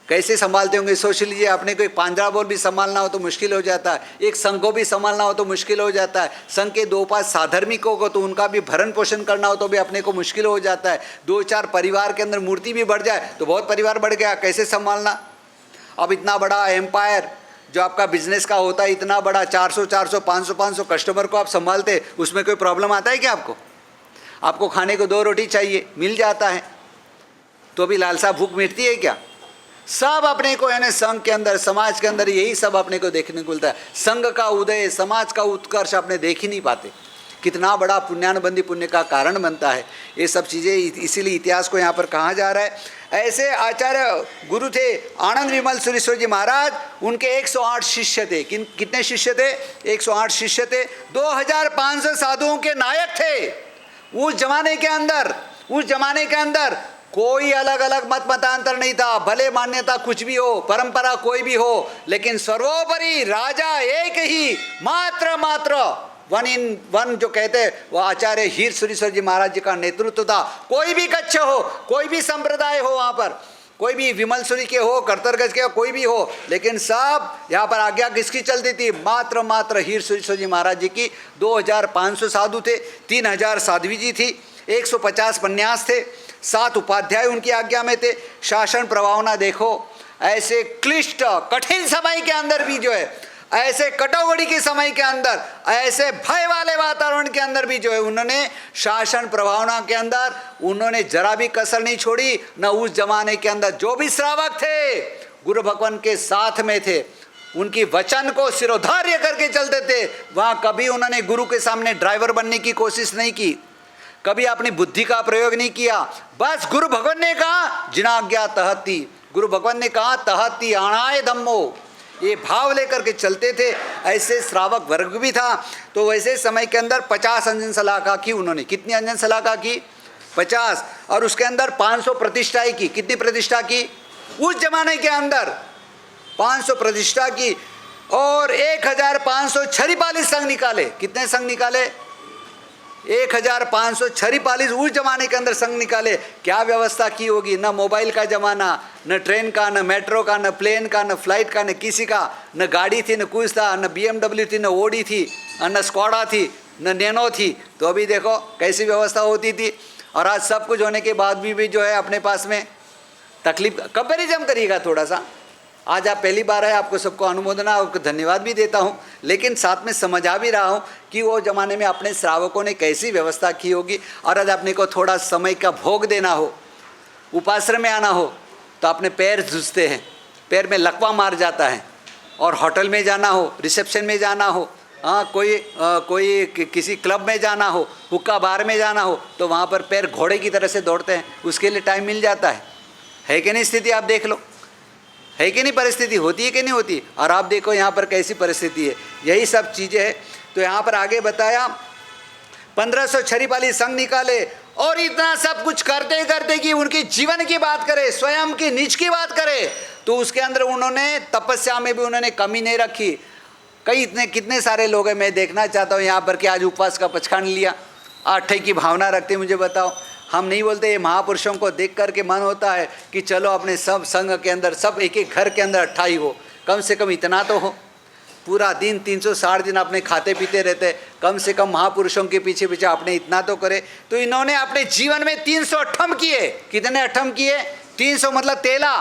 कैसे संभालते होंगे सोच लीजिए। आपने कोई पांजरा बोल भी संभालना हो तो मुश्किल हो जाता है, एक संघ को भी संभालना हो तो मुश्किल हो जाता है, संघ के 2-5 साधर्मिकों को तो उनका भी भरण पोषण करना हो तो भी अपने को मुश्किल हो जाता है। 2-4 परिवार के अंदर मूर्ति भी बढ़ जाए तो बहुत परिवार बढ़ गया, कैसे संभालना। अब इतना बड़ा एम्पायर जो आपका बिजनेस का होता है, इतना बड़ा 400 500 कस्टमर को आप संभालते, उसमें कोई प्रॉब्लम आता है क्या? आपको खाने को 2 रोटी चाहिए, मिल जाता है तो भी लालसा भूख मिटती है क्या? सब अपने को है ना संघ के अंदर, समाज के अंदर यही सब अपने को देखने को मिलता है। संघ का उदय, समाज का उत्कर्ष अपने देख ही नहीं पाते। कितना बड़ा पुण्यानुबंधी पुण्य का कारण बनता है ये सब चीज़ें। इसीलिए इतिहास को यहाँ पर कहा जा रहा है। ऐसे आचार्य गुरु थे आनंद विमल सुरेश्वर जी महाराज। उनके 108 शिष्य थे। कितने शिष्य थे? 108 शिष्य थे। 2500 साधुओं के नायक थे उस जमाने के अंदर। कोई अलग अलग मतांतर नहीं था, भले मान्यता कुछ भी हो, परंपरा कोई भी हो, लेकिन सर्वोपरि राजा एक ही, मात्र 1 in 1 जो कहते हैं वो आचार्य हीर सुरेश्वर जी महाराज जी का नेतृत्व था। कोई भी कच्छ हो, कोई भी संप्रदाय हो, वहाँ पर कोई भी विमलसुरी के हो, कर्तरगज के हो, कोई भी हो, लेकिन सब यहाँ पर आज्ञा किसकी चलती थी? मात्र हीर सुरेश्वर जी महाराज जी की। 2500 साधु थे, 3000 साध्वी जी थी, 150 पन्यास थे, 7 उपाध्याय उनकी आज्ञा में थे। शासन प्रभावना देखो, ऐसे क्लिष्ट कठिन समय के अंदर भी जो है, ऐसे कटौगड़ी के समय के अंदर, ऐसे भय वाले वातावरण के अंदर भी जो है उन्होंने शासन प्रभावना के अंदर उन्होंने जरा भी कसर नहीं छोड़ी। न उस जमाने के अंदर जो भी श्रावक थे गुरु भगवान के साथ में थे, उनकी वचन को सिरोधार्य करके चलते थे। वहाँ कभी उन्होंने गुरु के सामने ड्राइवर बनने की कोशिश नहीं की, कभी अपनी बुद्धि का प्रयोग नहीं किया। बस गुरु भगवान ने कहा जिनाज्ञा तहती, गुरु भगवान ने कहा तहती आणाय धम्मो, ये भाव लेकर के चलते थे। ऐसे श्रावक वर्ग भी था। तो वैसे समय के अंदर 50 अंजन सलाखा की उन्होंने। कितनी अंजन सलाखा की? 50। और उसके अंदर 500 प्रतिष्ठाएं की। कितनी प्रतिष्ठा की? उस जमाने के अंदर 500 प्रतिष्ठा की। और 1546 संघ निकाले। कितने संघ निकाले? 1546 उस जमाने के अंदर संघ निकाले। क्या व्यवस्था की होगी? न मोबाइल का जमाना, न ट्रेन का, न मेट्रो का, न प्लेन का, न फ्लाइट का, न किसी का, न गाड़ी थी, न कुछ था, न BMW थी, न ओडी थी, न स्क्वाडा थी, न नैनो थी। तो अभी देखो कैसी व्यवस्था होती थी। और आज सब कुछ होने के बाद भी जो है अपने पास में तकलीफ। कंपेरिजन करिएगा थोड़ा सा। आज आप पहली बार है, आपको सबको अनुमोदना और धन्यवाद भी देता हूँ, लेकिन साथ में समझा भी रहा हूँ कि वो ज़माने में अपने श्रावकों ने कैसी व्यवस्था की होगी। और आज अपने को थोड़ा समय का भोग देना हो, उपाश्रम में आना हो, तो अपने पैर झुसते हैं, पैर में लकवा मार जाता है। और होटल में जाना हो, रिसेप्शन में जाना हो, कोई किसी क्लब में जाना हो, हुक्का बार में जाना हो, तो वहाँ पर पैर घोड़े की तरह से दौड़ते हैं। उसके लिए टाइम मिल जाता है कि नहीं? स्थिति आप देख लो, है कि नहीं? परिस्थिति होती है कि नहीं होती? और आप देखो यहाँ पर कैसी परिस्थिति है। यही सब चीज़ें हैं। तो यहाँ पर आगे बताया 1546 संघ निकाले। और इतना सब कुछ करते करते कि उनके जीवन की बात करें, स्वयं की निज की बात करें, तो उसके अंदर उन्होंने तपस्या में भी उन्होंने कमी नहीं रखी। कितने सारे लोग हैं, मैं देखना चाहता हूँ यहाँ पर कि आज उपवास का पचखान लिया, आठे की भावना रखते, मुझे बताओ। हम नहीं बोलते, ये महापुरुषों को देख करके मन होता है कि चलो अपने सब संघ के अंदर, सब एक एक घर के अंदर 28 हो, कम से कम इतना तो हो। पूरा दिन 360 दिन अपने खाते पीते रहते, कम से कम महापुरुषों के पीछे पीछे आपने इतना तो करे। तो इन्होंने अपने जीवन में 300 अठम किए। कितने अठम किए? 300 मतलब तेला,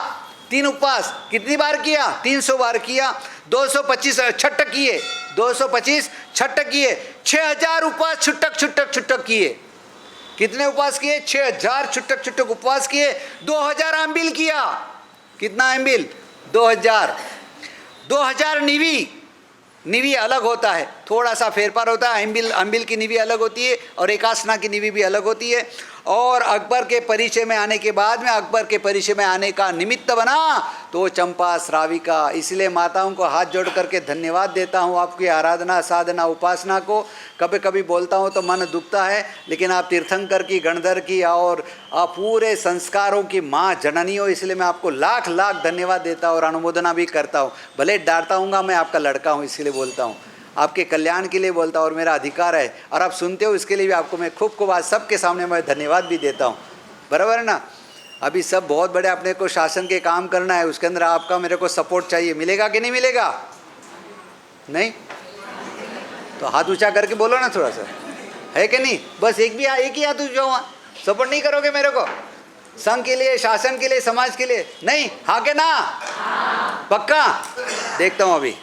3 उपवास कितनी बार किया? 300 बार किया। 225 छठ किए, 225 छठ किए। 6000 उपवास छुटक छुटक छुटक किए। कितने उपवास किए? 6000 छुटक छुटक उपवास किए। 2000 अम्बिल किया। कितना अम्बिल? 2000। 2000 निवी, निवी अलग होता है, थोड़ा सा फेरफार होता है। अम्बिल की निवी अलग होती है और एकासना की निवी भी अलग होती है। और अकबर के परिचय में आने के बाद में, अकबर के परिचय में आने का निमित्त बना तो चंपा श्राविका। इसलिए माताओं को हाथ जोड़ करके धन्यवाद देता हूँ आपकी आराधना साधना उपासना को। कभी कभी बोलता हूँ तो मन दुखता है, लेकिन आप तीर्थंकर की, गणधर की और आप पूरे संस्कारों की माँ जननी हो, इसलिए मैं आपको लाख लाख धन्यवाद देता हूँ और अनुमोदना भी करता हूँ। भले डांटता हूँगा, मैं आपका लड़का हूँ इसलिए बोलता हूँ, आपके कल्याण के लिए बोलता हूँ और मेरा अधिकार है। और आप सुनते हो इसके लिए भी आपको मैं खूब खूब आज सबके सामने मैं धन्यवाद भी देता हूँ। बराबर है ना? अभी सब बहुत बड़े अपने को शासन के काम करना है, उसके अंदर आपका मेरे को सपोर्ट चाहिए। मिलेगा कि नहीं मिलेगा? नहीं तो हाथ ऊंचा करके बोलो ना थोड़ा सा, है कि नहीं? बस एक ही हाथ ऊंचा हुआ। सपोर्ट नहीं करोगे मेरे को संघ के लिए, शासन के लिए, समाज के लिए? नहीं, हाँ के ना? पक्का? देखता हूँ अभी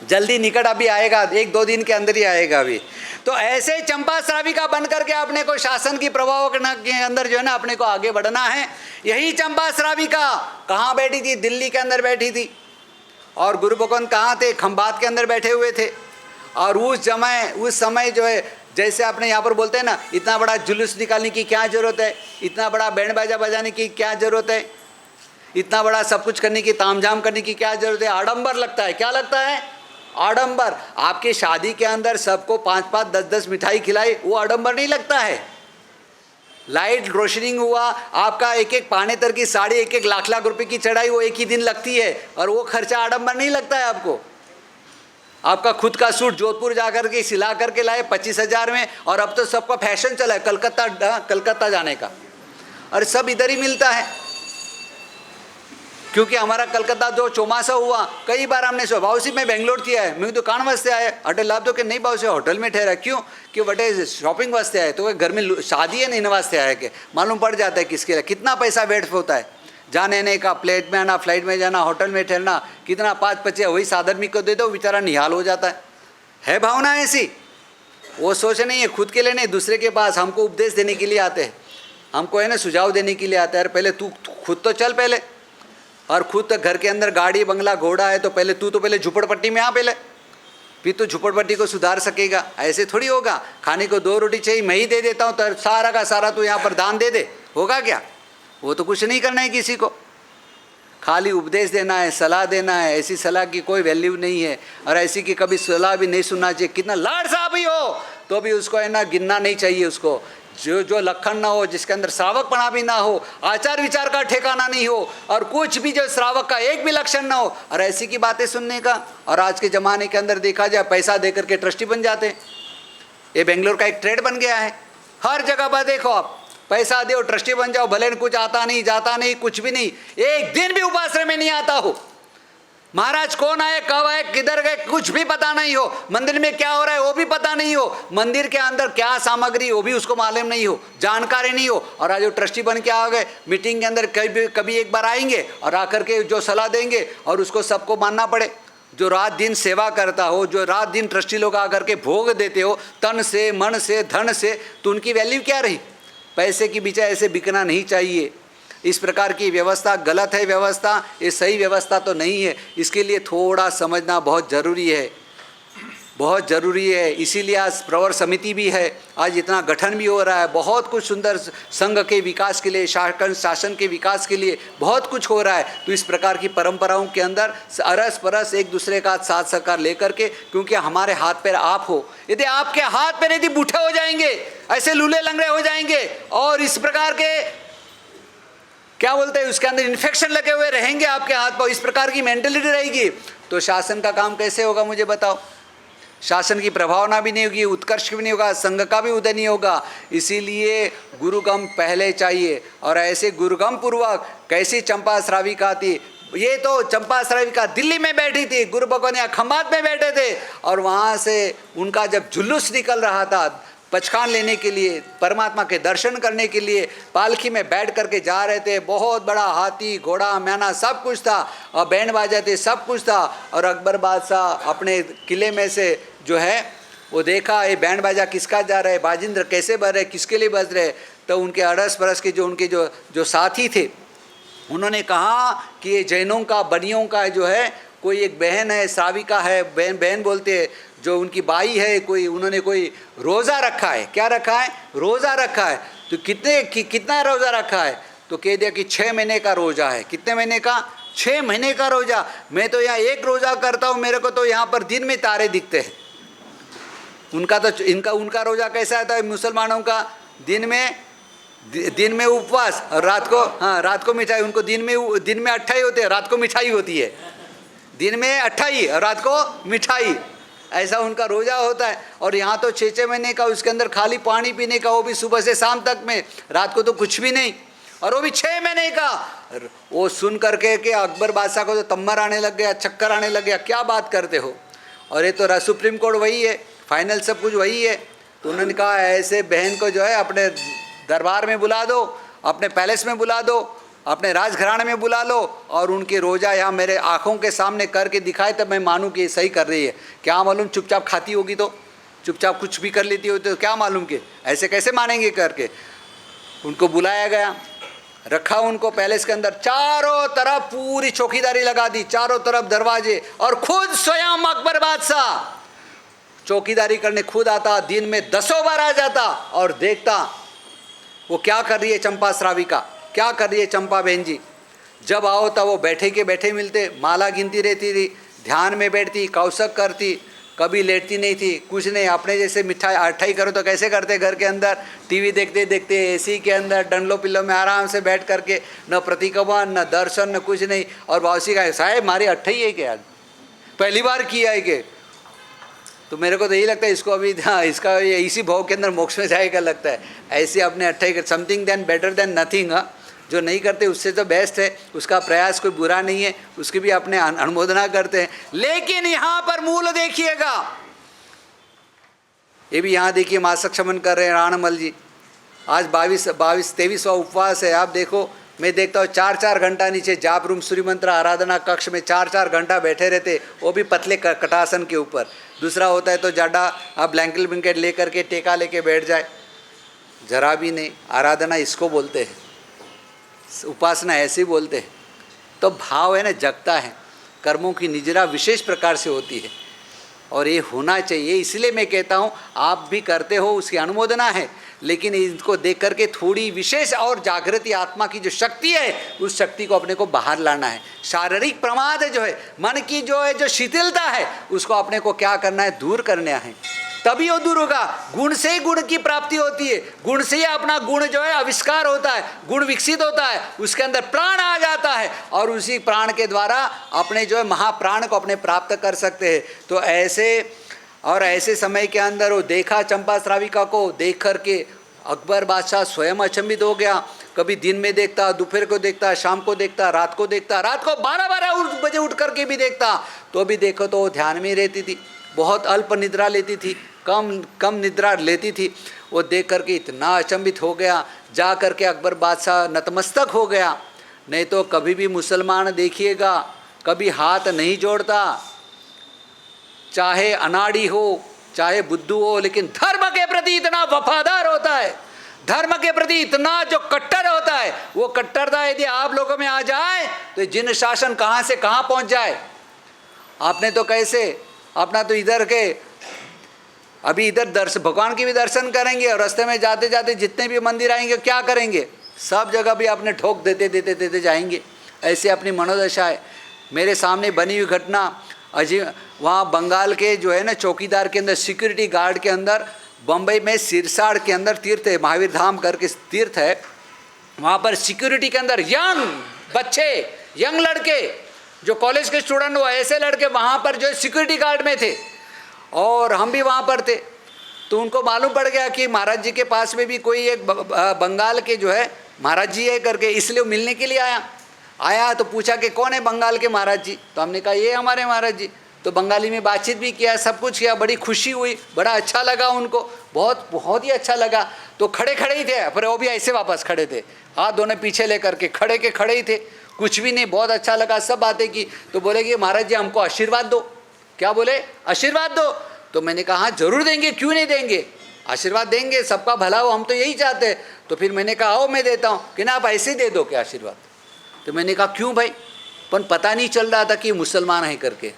जल्दी निकट अभी आएगा, 1-2 दिन के अंदर ही आएगा अभी। तो ऐसे चंपा श्राविका बन करके अपने को शासन की प्रभाव के अंदर जो है ना अपने को आगे बढ़ना है। यही चंपा श्राविका कहाँ बैठी थी? दिल्ली के अंदर बैठी थी। और गुरु भगवान कहाँ थे? खंबात के अंदर बैठे हुए थे। और उस समय जो है, जैसे आपने यहाँ पर बोलते हैं ना, इतना बड़ा जुलूस निकालने की क्या ज़रूरत है, इतना बड़ा बैंड बाजा बजाने की क्या ज़रूरत है, इतना बड़ा सब कुछ करने की, तामझाम करने की क्या ज़रूरत है? आडंबर लगता है। क्या लगता है? आडंबर। आपके शादी के अंदर सबको 5-5, 10-10 मिठाई खिलाई, वो आडंबर नहीं लगता है? लाइट रोशनिंग हुआ, आपका एक एक पानेतर की साड़ी 1-1 लाख रुपए की चढ़ाई, वो एक ही दिन लगती है और वो खर्चा आडंबर नहीं लगता है आपको? आपका खुद का सूट जोधपुर जाकर के सिला करके लाए 25,000 में, और अब तो सबका फैशन चला है कलकत्ता जाने का, और सब इधर ही मिलता है। क्योंकि हमारा कलकत्ता जो चौमासा हुआ, कई बार हमने सो भाव में बेंगलोर किया है, मैं दुकान वास्ते आया अटल लाभ दो कि नहीं भाव से होटल में ठहरा। क्यों? कि बटे शॉपिंग वास्ते आए, तो घर में शादी है, नहीं इन वास्ते आया कि मालूम पड़ जाता है किसके लिए कितना पैसा वेट होता है, जाने आने का, प्लेट में आना, फ्लाइट में जाना, होटल में ठहरना, कितना 5-25 वही साधर्मी को दे दो, बेचारा निहाल हो जाता है भावना ऐसी। वो सोच नहीं है खुद के लिए, नहीं दूसरे के पास हमको उपदेश देने के लिए आते हैं, हमको है ना सुझाव देने के लिए आता है। पहले तू खुद तो चल पहले, और खुद तो घर के अंदर गाड़ी बंगला घोड़ा है, तो पहले तू तो पहले झुपड़पट्टी में आ पहले, फिर तो झुपड़पट्टी को सुधार सकेगा। ऐसे थोड़ी होगा। खाने को 2 रोटी चाहिए, मैं ही दे देता हूँ तो सारा का सारा तो यहाँ पर दान दे दे, होगा क्या? वो तो कुछ नहीं करना है किसी को, खाली उपदेश देना है, सलाह देना है। ऐसी सलाह की कोई वैल्यू नहीं है, और ऐसी की कभी सलाह भी नहीं सुनना चाहिए। कितना लाड साहब ही हो तो भी उसको है ना गिनना नहीं चाहिए। उसको जो लक्षण ना हो, जिसके अंदर श्रावकपना भी ना हो, आचार विचार का ठिकाना नहीं हो, और कुछ भी जो श्रावक का एक भी लक्षण ना हो, और ऐसी की बातें सुनने का। और आज के ज़माने के अंदर देखा जाए, पैसा दे करके ट्रस्टी बन जाते हैं। ये बेंगलोर का एक ट्रेड बन गया है। हर जगह पर देखो आप, पैसा दो ट्रस्टी बन जाओ, भले कुछ आता नहीं जाता नहीं, कुछ भी नहीं, एक दिन भी उपासना में नहीं आता हो। महाराज कौन आए, कब आए, किधर गए, कुछ भी पता नहीं हो। मंदिर में क्या हो रहा है वो भी पता नहीं हो। मंदिर के अंदर क्या सामग्री वो भी उसको मालूम नहीं हो, जानकारी नहीं हो। और आज जो ट्रस्टी बन के आ गए, मीटिंग के अंदर कभी एक बार आएंगे और आकर के जो सलाह देंगे, और उसको सबको मानना पड़े। जो रात दिन सेवा करता हो, जो रात दिन ट्रस्टी लोग आकर के भोग देते हो, तन से, मन से, धन से, तो उनकी वैल्यू क्या रही? पैसे की पीछे ऐसे बिकना नहीं चाहिए। इस प्रकार की व्यवस्था गलत है। व्यवस्था ये सही व्यवस्था तो नहीं है। इसके लिए थोड़ा समझना बहुत ज़रूरी है, बहुत ज़रूरी है। इसीलिए आज प्रवर समिति भी है, आज इतना गठन भी हो रहा है। बहुत कुछ सुंदर संघ के विकास के लिए, शासन के विकास के लिए बहुत कुछ हो रहा है। तो इस प्रकार की परंपराओं के अंदर अरस परस एक दूसरे का साथ सहकार लेकर के, क्योंकि हमारे हाथ पैर आप हो। यदि आपके हाथ पैर यदि बूढ़े हो जाएंगे, ऐसे लूले लंगड़े हो जाएंगे, और इस प्रकार के क्या बोलते हैं उसके अंदर इन्फेक्शन लगे हुए रहेंगे आपके हाथ पर, इस प्रकार की मेंटेलिटी रहेगी, तो शासन का काम कैसे होगा मुझे बताओ? शासन की प्रभावना भी नहीं होगी, उत्कर्ष भी नहीं होगा, संघ का भी उदय नहीं होगा। इसीलिए गुरुगम पहले चाहिए। और ऐसे गुरुगम पूर्वक कैसी चंपा श्राविका थी, ये तो चंपा श्राविका दिल्ली में बैठी थी, गुरु भगवान यहाँ खंभात में बैठे थे, और वहाँ से उनका जब जुलूस निकल रहा था पचखान लेने के लिए, परमात्मा के दर्शन करने के लिए पालकी में बैठ करके जा रहे थे। बहुत बड़ा हाथी घोड़ा मैना सब कुछ था, और बैंड बाजा थे, सब कुछ था। और अकबर बादशाह अपने किले में से जो है वो देखा ये बैंड बाजा किसका जा रहा है, बाजिंद्र कैसे बज रहे, किसके लिए बज रहे। तो उनके अड़स परस के जो उनके जो साथी थे उन्होंने कहा कि ये जैनों का बनियों का जो है कोई एक बहन है, श्राविका है, बहन बोलते हैं, जो उनकी बाई है, कोई उन्होंने कोई रोज़ा रखा है। क्या रखा है? रोज़ा रखा है। तो कितना रोज़ा रखा है? तो कह दिया कि 6 महीने का रोज़ा है। कितने महीने का? 6 महीने का रोज़ा। मैं तो यहाँ एक रोज़ा करता हूँ, मेरे को तो यहाँ पर दिन में तारे दिखते हैं। उनका तो उनका रोज़ा कैसा आता है मुसलमानों का? दिन में उपवास और रात को मिठाई। उनको दिन में अट्ठाई होते हैं, रात को मिठाई होती है। दिन में अट्ठाई और रात को मिठाई, ऐसा उनका रोज़ा होता है। और यहाँ तो 6 महीने का, उसके अंदर खाली पानी पीने का, वो भी सुबह से शाम तक में, रात को तो कुछ भी नहीं, और वो भी 6 महीने का। वो सुन करके कि अकबर बादशाह को तो तम्मर आने लग गया, चक्कर आने लग गया, क्या बात करते हो, और ये तो सुप्रीम कोर्ट वही है, फाइनल सब कुछ वही है। तो उन्होंने कहा ऐसे बहन को जो है अपने दरबार में बुला दो, अपने पैलेस में बुला दो, अपने राजघराने में बुला लो, और उनके रोज़ा यहाँ मेरे आँखों के सामने करके दिखाए तब मैं मानूँ कि सही कर रही है। क्या मालूम चुपचाप खाती होगी तो, चुपचाप कुछ भी कर लेती होती तो क्या मालूम कि ऐसे कैसे मानेंगे करके। उनको बुलाया गया, रखा उनको पैलेस के अंदर, चारों तरफ पूरी चौकीदारी लगा दी, चारों तरफ दरवाजे, और खुद स्वयं अकबर बादशाह चौकीदारी करने खुद आता, दिन में 10 बार आ जाता और देखता वो क्या कर रही है चंपा श्राविका, क्या कर रही है चंपा बहन जी। जब आओ तब वो बैठे के बैठे मिलते, माला गिनती रहती थी, ध्यान में बैठती, कौशक करती, कभी लेटती नहीं थी, कुछ नहीं। अपने जैसे मिठाई अट्ठाई करो तो कैसे करते, घर के अंदर टीवी देखते देखते एसी के अंदर डंडलो पिल्लो में आराम से बैठ करके, न प्रतिक्रमण न दर्शन न कुछ नहीं। और बाउसी का साहब मारी अट्ठाई है क्या, पहली बार किया है कि, तो मेरे को तो यही लगता है इसको अभी इसका इसी भाव के अंदर मोक्ष में जाएगा लगता है। ऐसे अपने 28 something than better than nothing. जो नहीं करते उससे तो बेस्ट है, उसका प्रयास कोई बुरा नहीं है, उसकी भी अपने अनुमोदना करते हैं। लेकिन यहाँ पर मूल देखिएगा, ये भी यहाँ देखिए मासक शमन कर रहे हैं राणमल जी। आज 23वां उपवास है। आप देखो, मैं देखता हूँ 4-4 घंटा नीचे जाप रूम सूर्य मंत्र आराधना कक्ष में 4-4 घंटा बैठे रहते, वो भी पतले कटासन के ऊपर। दूसरा होता है तो ज़्यादा आप ब्लैंकेट लेकर के टेका लेके बैठ जाए, जरा भी नहीं। आराधना इसको बोलते हैं, उपासना ऐसे बोलते हैं। तो भाव है ना, जगता है, कर्मों की निजरा विशेष प्रकार से होती है, और ये होना चाहिए। इसलिए मैं कहता हूँ आप भी करते हो, उसकी अनुमोदना है, लेकिन इनको देख करके थोड़ी विशेष और जागृति आत्मा की जो शक्ति है, उस शक्ति को अपने को बाहर लाना है। शारीरिक प्रमाद जो है, मन की जो है जो शिथिलता है, उसको अपने को क्या करना है, दूर करना है, तभी वो दूर होगा। गुण से ही गुण की प्राप्ति होती है, गुण से ही अपना गुण जो है आविष्कार होता है, गुण विकसित होता है, उसके अंदर प्राण आ जाता है, और उसी प्राण के द्वारा अपने जो है महाप्राण को अपने प्राप्त कर सकते हैं। तो ऐसे समय के अंदर वो देखा चंपा श्राविका को, देख करके अकबर बादशाह स्वयं अचंभित हो गया। कभी दिन में देखता, दोपहर को देखता, शाम को देखता, रात को देखता, रात को 12-12 बजे उठ करके भी देखता, तो भी देखो तो वो ध्यान में रहती थी, बहुत अल्प निद्रा लेती थी, कम निद्रा लेती थी। वो देख करके इतना अचंभित हो गया, जा करके अकबर बादशाह नतमस्तक हो गया। नहीं तो कभी भी मुसलमान देखिएगा कभी हाथ नहीं जोड़ता, चाहे अनाड़ी हो चाहे बुद्धू हो, लेकिन धर्म के प्रति इतना वफादार होता है, धर्म के प्रति इतना जो कट्टर होता है, वो कट्टरता यदि आप लोगों में आ जाए तो जिन शासन कहाँ से कहाँ पहुँच जाए। आपने तो कैसे अपना तो इधर के अभी इधर भगवान के भी दर्शन करेंगे, और रास्ते में जाते जाते जितने भी मंदिर आएंगे क्या करेंगे, सब जगह भी अपने ठोक देते जाएंगे। ऐसे अपनी मनोदशा है। मेरे सामने बनी हुई घटना अजीब, वहाँ बंगाल के जो है ना चौकीदार के अंदर, सिक्योरिटी गार्ड के अंदर, बम्बई में सिरसाड़ के अंदर तीर्थ है, महावीर धाम करके तीर्थ है, वहाँ पर सिक्योरिटी के अंदर यंग बच्चे, यंग लड़के जो कॉलेज के स्टूडेंट हो, ऐसे लड़के वहाँ पर जो सिक्योरिटी गार्ड में थे, और हम भी वहाँ पर थे। तो उनको मालूम पड़ गया कि महाराज जी के पास में भी कोई एक बंगाल के जो है महाराज जी है करके, इसलिए वो मिलने के लिए आया। आया तो पूछा कि कौन है बंगाल के महाराज जी, तो हमने कहा ये हमारे महाराज जी। तो बंगाली में बातचीत भी किया, सब कुछ किया, बड़ी खुशी हुई, बड़ा अच्छा लगा उनको, बहुत बहुत ही अच्छा लगा। तो खड़े खड़े ही थे, पर वो भी ऐसे वापस खड़े थे, हाथ दोनों पीछे लेकर के खड़े ही थे, कुछ भी नहीं, बहुत अच्छा लगा, सब बातें की। तो बोले कि महाराज जी हमको आशीर्वाद दो। क्या बोले? आशीर्वाद दो। तो मैंने कहा हाँ जरूर देंगे, क्यों नहीं देंगे, आशीर्वाद देंगे, सबका भला हो, हम तो यही चाहते हैं। तो फिर मैंने कहा आओ मैं देता हूँ, कि ना आप ऐसे ही दे दो क्या आशीर्वाद। तो मैंने कहा क्यों भाई, पर पता नहीं चल रहा था कि मुसलमान है करके,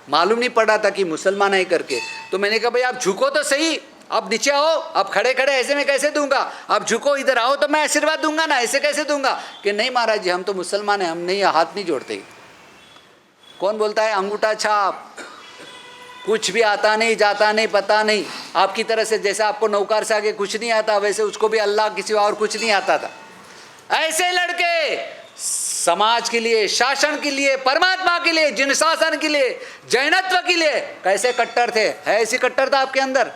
मालूम नहीं पड़ रहा था कि मुसलमान है करके। तो मैंने कहा भाई आप झुको तो सही, आप नीचे आओ, आप खड़े खड़े ऐसे में कैसे दूंगा, आप झुको इधर आओ तो मैं आशीर्वाद दूंगा ना, ऐसे कैसे दूंगा। कि नहीं महाराज जी हम तो मुसलमान हैं, हम नहीं हाथ नहीं जोड़ते। कौन बोलता है अंगूठा छाप, कुछ भी आता नहीं जाता नहीं पता नहीं। आपकी तरह से जैसे आपको नौकार से आगे कुछ नहीं आता, वैसे उसको भी अल्लाह किसी और कुछ नहीं आता था। ऐसे लड़के समाज के लिए, शासन के लिए, परमात्मा के लिए, जिन शासन के लिए, जैनत्व के लिए कैसे कट्टर थे, है ऐसी कट्टरता आपके अंदर।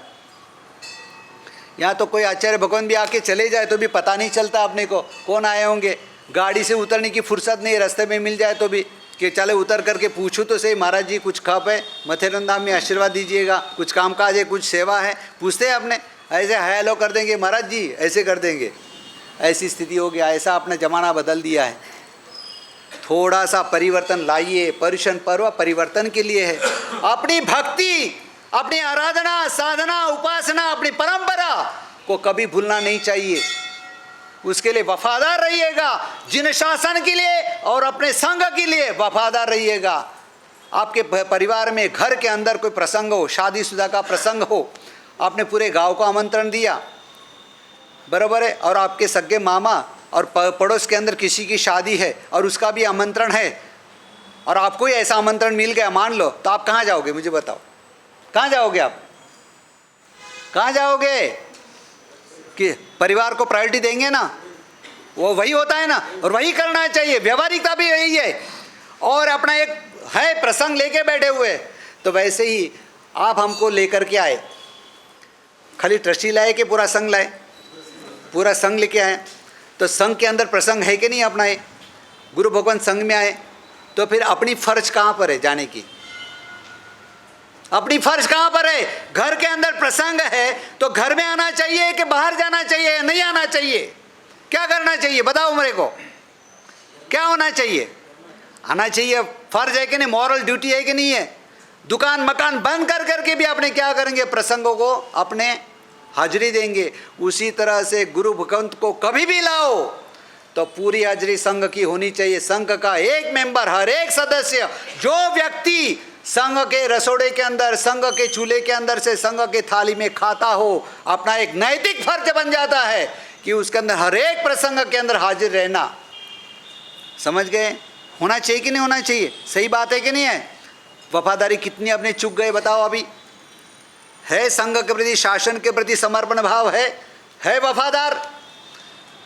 यहाँ तो कोई आचार्य भगवान भी आके चले जाए तो भी पता नहीं चलता अपने को कौन आए होंगे, गाड़ी से उतरने की फुर्सत नहीं, रास्ते में मिल जाए तो भी कि चले उतर करके पूछूँ तो सही महाराज जी कुछ खप है, मथेरन धाम में आशीर्वाद दीजिएगा, कुछ काम काज है, कुछ सेवा है, पूछते हैं अपने, ऐसे हेलो कर देंगे महाराज जी, ऐसे कर देंगे। ऐसी स्थिति हो गया, ऐसा अपना ज़माना बदल दिया है। थोड़ा सा परिवर्तन लाइए, पर्युषण पर्व परिवर्तन के लिए है। अपनी भक्ति, अपनी आराधना, साधना, उपासना, अपनी परंपरा को कभी भूलना नहीं चाहिए। उसके लिए वफादार रहिएगा, जिन शासन के लिए और अपने संघ के लिए वफादार रहिएगा। आपके परिवार में, घर के अंदर कोई प्रसंग हो, शादीशुदा का प्रसंग हो, आपने पूरे गांव को आमंत्रण दिया, बराबर है, और आपके सगे मामा और पड़ोस के अंदर किसी की शादी है और उसका भी आमंत्रण है, और आपको ही ऐसा आमंत्रण मिल गया मान लो, तो आप कहाँ जाओगे मुझे बताओ, कहाँ जाओगे आप, कहाँ जाओगे? कि परिवार को प्रायोरिटी देंगे ना, वो वही होता है ना, और वही करना चाहिए, व्यवहारिकता भी यही है। और अपना एक है प्रसंग लेके बैठे हुए, तो वैसे ही आप हमको लेकर के आए, खाली ट्रस्टी लाए कि पूरा संघ लाए? पूरा संघ लेके आए, तो संघ के अंदर प्रसंग है कि नहीं अपनाए? गुरु भगवान संघ में आए, तो फिर अपनी फर्ज कहाँ पर है जाने की? अपनी फर्ज कहाँ पर है? घर के अंदर प्रसंग है तो घर में आना चाहिए कि बाहर जाना चाहिए, नहीं आना चाहिए? क्या करना चाहिए बताओ मेरे को, क्या होना चाहिए? आना चाहिए, फर्ज है कि नहीं, मॉरल ड्यूटी है कि नहीं है? दुकान मकान बंद कर करके भी आपने क्या करेंगे, प्रसंगों को अपने हाजिरी देंगे। उसी तरह से गुरु भगवंत को कभी भी लाओ तो पूरी हाजिरी संघ की होनी चाहिए। संघ का एक मेंबर, हर एक सदस्य, जो व्यक्ति संघ के रसोड़े के अंदर, संघ के चूल्हे के अंदर से संघ के थाली में खाता हो, अपना एक नैतिक फर्ज बन जाता है कि उसके अंदर हर एक प्रसंग के अंदर हाजिर रहना। समझ गए? होना चाहिए कि नहीं होना चाहिए? सही बात है कि नहीं है? वफादारी कितनी अपने चूक गए बताओ? अभी है संघ के प्रति, शासन के प्रति समर्पण भाव है वफादार?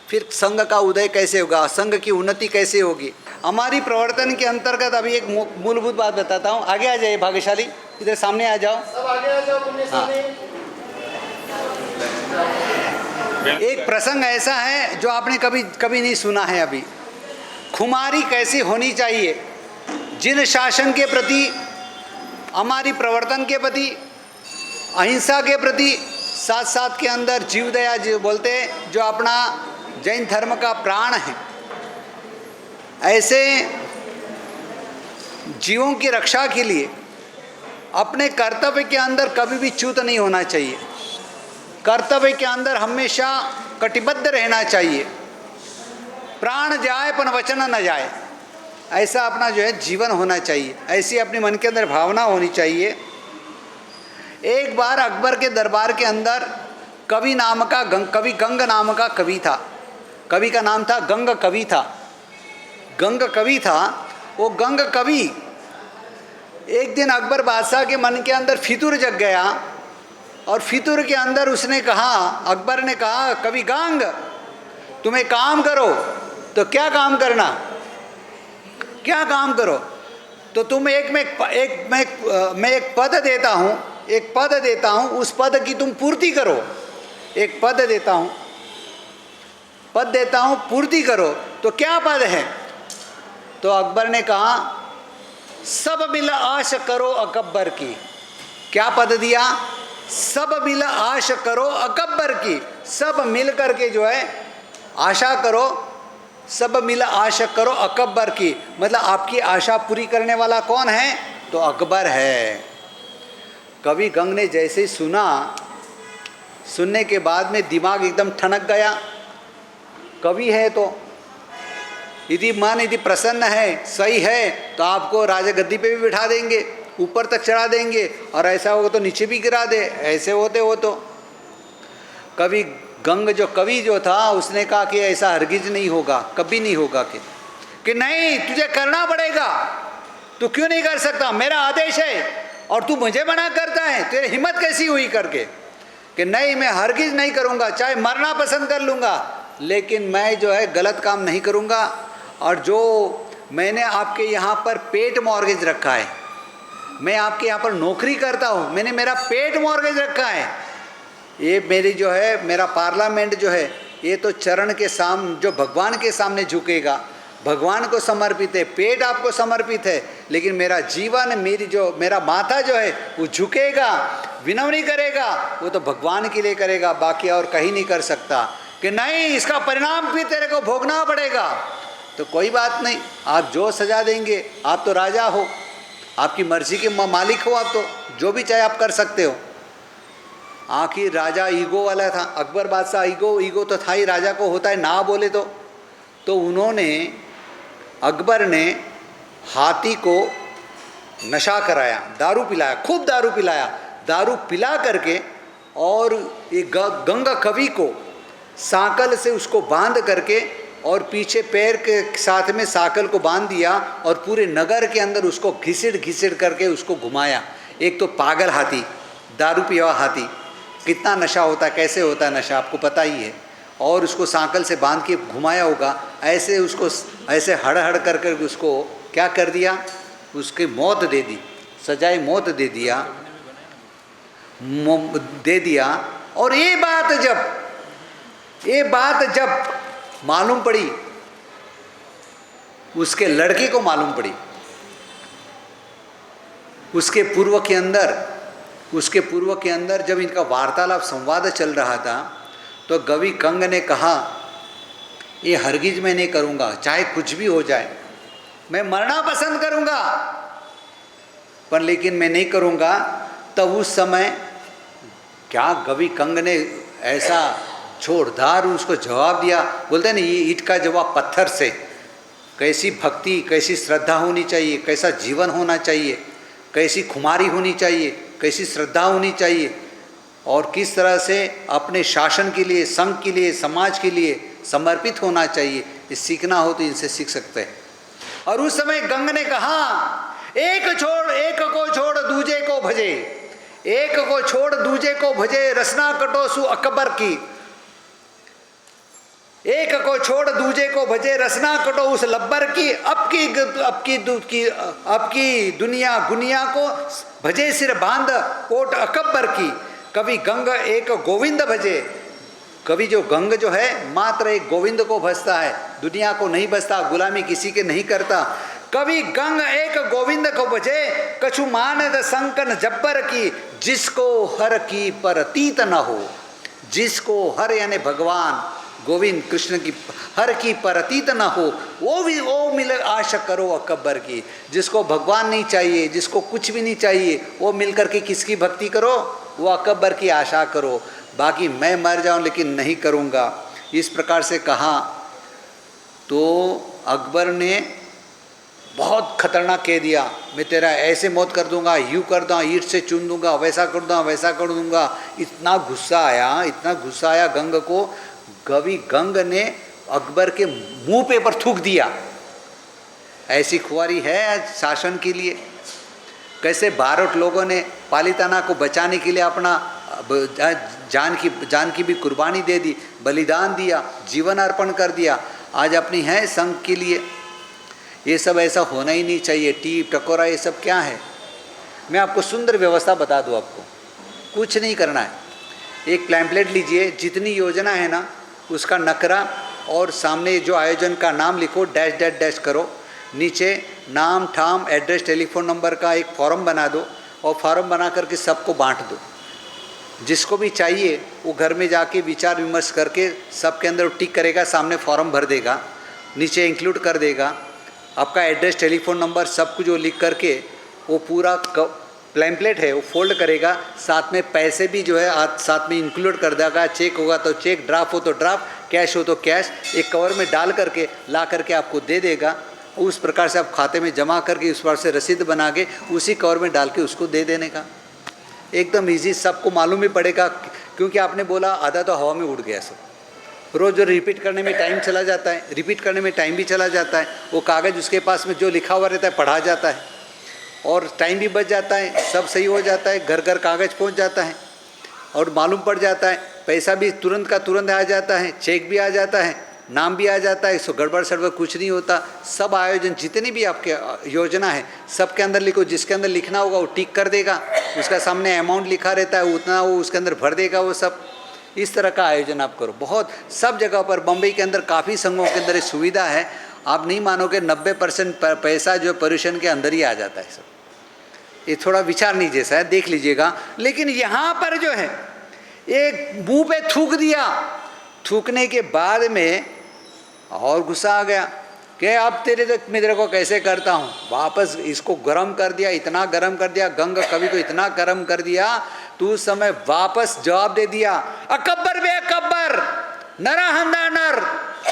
फिर संघ का उदय कैसे होगा, संघ की उन्नति कैसे होगी? हमारी प्रवर्तन के अंतर्गत अभी एक मूलभूत बात बताता हूँ। आगे आ जाइए भाग्यशाली, इधर सामने आ जाओ, सब आगे आ जाओ। हाँ। एक प्रसंग ऐसा है जो आपने कभी नहीं सुना है अभी। खुमारी कैसी होनी चाहिए, जिन शासन के प्रति, हमारी प्रवर्तन के प्रति, अहिंसा के प्रति, साथ साथ के अंदर जीवदया जो बोलते हैं, जो अपना जैन धर्म का प्राण है, ऐसे जीवों की रक्षा के लिए अपने कर्तव्य के अंदर कभी भी च्युत नहीं होना चाहिए। कर्तव्य के अंदर हमेशा कटिबद्ध रहना चाहिए। प्राण जाए पर वचन न जाए, ऐसा अपना जो है जीवन होना चाहिए, ऐसी अपने मन के अंदर भावना होनी चाहिए। एक बार अकबर के दरबार के अंदर कवि गंग नाम का कवि था। कवि का नाम था गंग कवि था। गंग कवि था। वो गंग कवि एक दिन अकबर बादशाह के मन के अंदर फितूर जग गया, और फितूर के अंदर उसने कहा, अकबर ने कहा, कवि गंग तुम्हें काम करो। तो क्या काम करना, क्या काम करो? तो तुम मैं एक पद देता हूँ, एक पद देता हूँ, उस पद की तुम पूर्ति करो। एक पद देता हूँ, पूर्ति करो। तो क्या पद है? तो अकबर ने कहा सब मिल आश करो अकबर की। क्या पद दिया? सब मिल आश करो अकबर की। सब मिल करके जो है आशा करो, सब मिल आशा करो अकबर की। मतलब आपकी आशा पूरी करने वाला कौन है? तो अकबर है। कवि गंग ने जैसे ही सुना, सुनने के बाद में दिमाग एकदम ठनक गया। कवि है तो यदि मन यदि प्रसन्न है, सही है, तो आपको राजा गद्दी पे भी बिठा देंगे, ऊपर तक चढ़ा देंगे, और ऐसा होगा तो नीचे भी गिरा दे। ऐसे होते हो तो कवि गंग जो कवि जो था उसने कहा कि ऐसा हरगिज नहीं होगा, कभी नहीं होगा। कि नहीं, तुझे करना पड़ेगा। तू क्यों नहीं कर सकता? मेरा आदेश है और तू मुझे मना करता है। तेरी हिम्मत कैसी हुई करके? कि नहीं, मैं हरगिज नहीं करूँगा, चाहे मरना पसंद कर लूँगा, लेकिन मैं जो है गलत काम नहीं करूँगा। और जो मैंने आपके यहाँ पर पेट मॉर्गेज रखा है, मैं आपके यहाँ पर नौकरी करता हूँ, मैंने मेरा पेट मॉर्गेज रखा है। ये मेरी जो है, मेरा पार्लियामेंट जो है, ये तो चरण के सामने, जो भगवान के सामने झुकेगा, भगवान को समर्पित है। पेट आपको समर्पित है, लेकिन मेरा जीवन, मेरी जो मेरा माथा जो है वो झुकेगा, विनम्री करेगा, वो तो भगवान के लिए करेगा, बाकी और कहीं नहीं कर सकता। कि नहीं, इसका परिणाम भी तेरे को भोगना पड़ेगा। तो कोई बात नहीं, आप जो सजा देंगे, आप तो राजा हो, आपकी मर्जी के मालिक हो, आप तो जो भी चाहे आप कर सकते हो। आखिर राजा ईगो वाला था, अकबर बादशाह ईगो तो था ही, राजा को होता है ना बोले तो उन्होंने, अकबर ने हाथी को नशा कराया, दारू पिलाया, खूब दारू पिलाया। दारू पिला करके और ये गंगा कवि को सांकल से उसको बांध करके और पीछे पैर के साथ में सांकल को बांध दिया और पूरे नगर के अंदर उसको घिसड़ करके उसको घुमाया। एक तो पागल हाथी, दारू पिया हाथी, कितना नशा होता है, कैसे होता है नशा आपको पता ही है। और उसको सांकल से बांध के घुमाया होगा, ऐसे उसको ऐसे हड़ कर उसको क्या कर दिया, उसकी मौत दे दी, सजाए मौत दे दिया। और ये बात जब मालूम पड़ी, उसके लड़के को मालूम पड़ी, उसके पूर्व के अंदर जब इनका वार्तालाप संवाद चल रहा था, तो कवि गंग ने कहा, ये हरगिज मैं नहीं करूँगा, चाहे कुछ भी हो जाए, मैं मरना पसंद करूँगा, पर लेकिन मैं नहीं करूँगा। तब उस समय क्या कवि गंग ने ऐसा जोरदार उसको जवाब दिया, बोलते हैं ना, ये ईंट का जवाब पत्थर से। कैसी भक्ति, कैसी श्रद्धा होनी चाहिए, कैसा जीवन होना चाहिए, कैसी खुमारी होनी चाहिए, कैसी श्रद्धा होनी चाहिए, और किस तरह से अपने शासन के लिए, संघ के लिए, समाज के लिए समर्पित होना चाहिए। ये सीखना हो तो इनसे सीख सकते हैं। और उस समय गंग ने कहा, एक को छोड़ दूजे को भजे, एक को छोड़ दूजे को भजे, रसना कटोसु अकबर की। एक को छोड़ दूजे को भजे, रसना कटो उस लब्बर की। अब की दुनिया गुनिया को भजे, सिर बांध कोट अकबर की। कवि गंग एक गोविंद भजे। कवि जो गंग जो है मात्र एक गोविंद को भजता है, दुनिया को नहीं भजता, गुलामी किसी के नहीं करता। कवि गंग एक गोविंद को भजे, कछु मानद संकन जब्बर की। जिसको हर की परतीत न हो, जिसको हर यानी भगवान गोविंद कृष्ण की हर की परतीत न हो, वो मिल आशा करो अकबर की। जिसको भगवान नहीं चाहिए, जिसको कुछ भी नहीं चाहिए, वो मिल करके किसकी भक्ति करो, वो अकबर की आशा करो। बाकी मैं मर जाऊं लेकिन नहीं करूँगा, इस प्रकार से कहा। तो अकबर ने बहुत खतरनाक कह दिया, मैं तेरा ऐसे मौत कर दूंगा, यूँ कर दूँगा, ईंट से चुन दूंगा, वैसा कर दूंगा, वैसा कर दूंगा। इतना गुस्सा आया गंग को। कवि गंग ने अकबर के मुंह पे पर थूक दिया। ऐसी खुआरी है आज शासन के लिए। कैसे बारोट लोगों ने पालिताना को बचाने के लिए अपना जान की भी कुर्बानी दे दी, बलिदान दिया, जीवन अर्पण कर दिया। आज अपनी है संघ के लिए। ये सब ऐसा होना ही नहीं चाहिए। टीप टकोरा ये सब क्या है? मैं आपको सुंदर व्यवस्था बता दूँ, आपको कुछ नहीं करना है। एक पैम्पलेट लीजिए, जितनी योजना है ना उसका नकरा और सामने जो आयोजन का नाम लिखो, डैश डैश डैश करो। नीचे नाम ठाम एड्रेस टेलीफोन नंबर का एक फॉर्म बना दो और फॉर्म बना करके सबको बांट दो। जिसको भी चाहिए वो घर में जाके विचार विमर्श करके सबके अंदर टिक करेगा, सामने फॉर्म भर देगा, नीचे इंक्लूड कर देगा आपका एड्रेस टेलीफोन नंबर सब कुछ वो लिख करके वो पूरा पैम्पलेट है वो फोल्ड करेगा, साथ में पैसे भी जो है साथ में इंक्लूड कर देगा। चेक होगा तो चेक, ड्राफ्ट हो तो ड्राफ्ट, कैश हो तो कैश, एक कवर में डाल करके ला करके आपको दे देगा। उस प्रकार से आप खाते में जमा करके उस पर से रसीद बना के उसी कवर में डाल के उसको दे देने का। एकदम इजी, सबको मालूम ही पड़ेगा क्योंकि आपने बोला आधा तो हवा में उड़ गया सब। रोज़ रिपीट करने में टाइम चला जाता है, रिपीट करने में टाइम भी चला जाता है। वो कागज़ उसके पास में जो लिखा हुआ रहता है पढ़ा जाता है और टाइम भी बच जाता है, सब सही हो जाता है, घर घर कागज़ पहुंच जाता है और मालूम पड़ जाता है। पैसा भी तुरंत का तुरंत आ जाता है, चेक भी आ जाता है, नाम भी आ जाता है, इसको गड़बड़ सड़बड़ कुछ नहीं होता। सब आयोजन जितनी भी आपके योजना है सबके अंदर लिखो, जिसके अंदर लिखना होगा वो टिक कर देगा, उसका सामने अमाउंट लिखा रहता है उतना वो उसके अंदर भर देगा। वो सब इस तरह का आयोजन आप करो। बहुत सब जगह पर बम्बई के अंदर काफ़ी संघों के अंदर ये सुविधा है। आप नहीं मानोगे 90% पैसा जो पोल्यूशन के अंदर ही आ जाता है सब। ये थोड़ा विचारने जैसा है, देख लीजिएगा। लेकिन यहाँ पर जो है एक मुंह पे थूक दिया, थूकने के बाद में और गुस्सा आ गया कि अब तेरे को कैसे करता हूँ। वापस इसको गर्म कर दिया, इतना गर्म कर दिया, गंग कवि को इतना गर्म कर दिया तो उस समय वापस जवाब दे दिया, अकबर बे अकबर, नरा हंदा नर,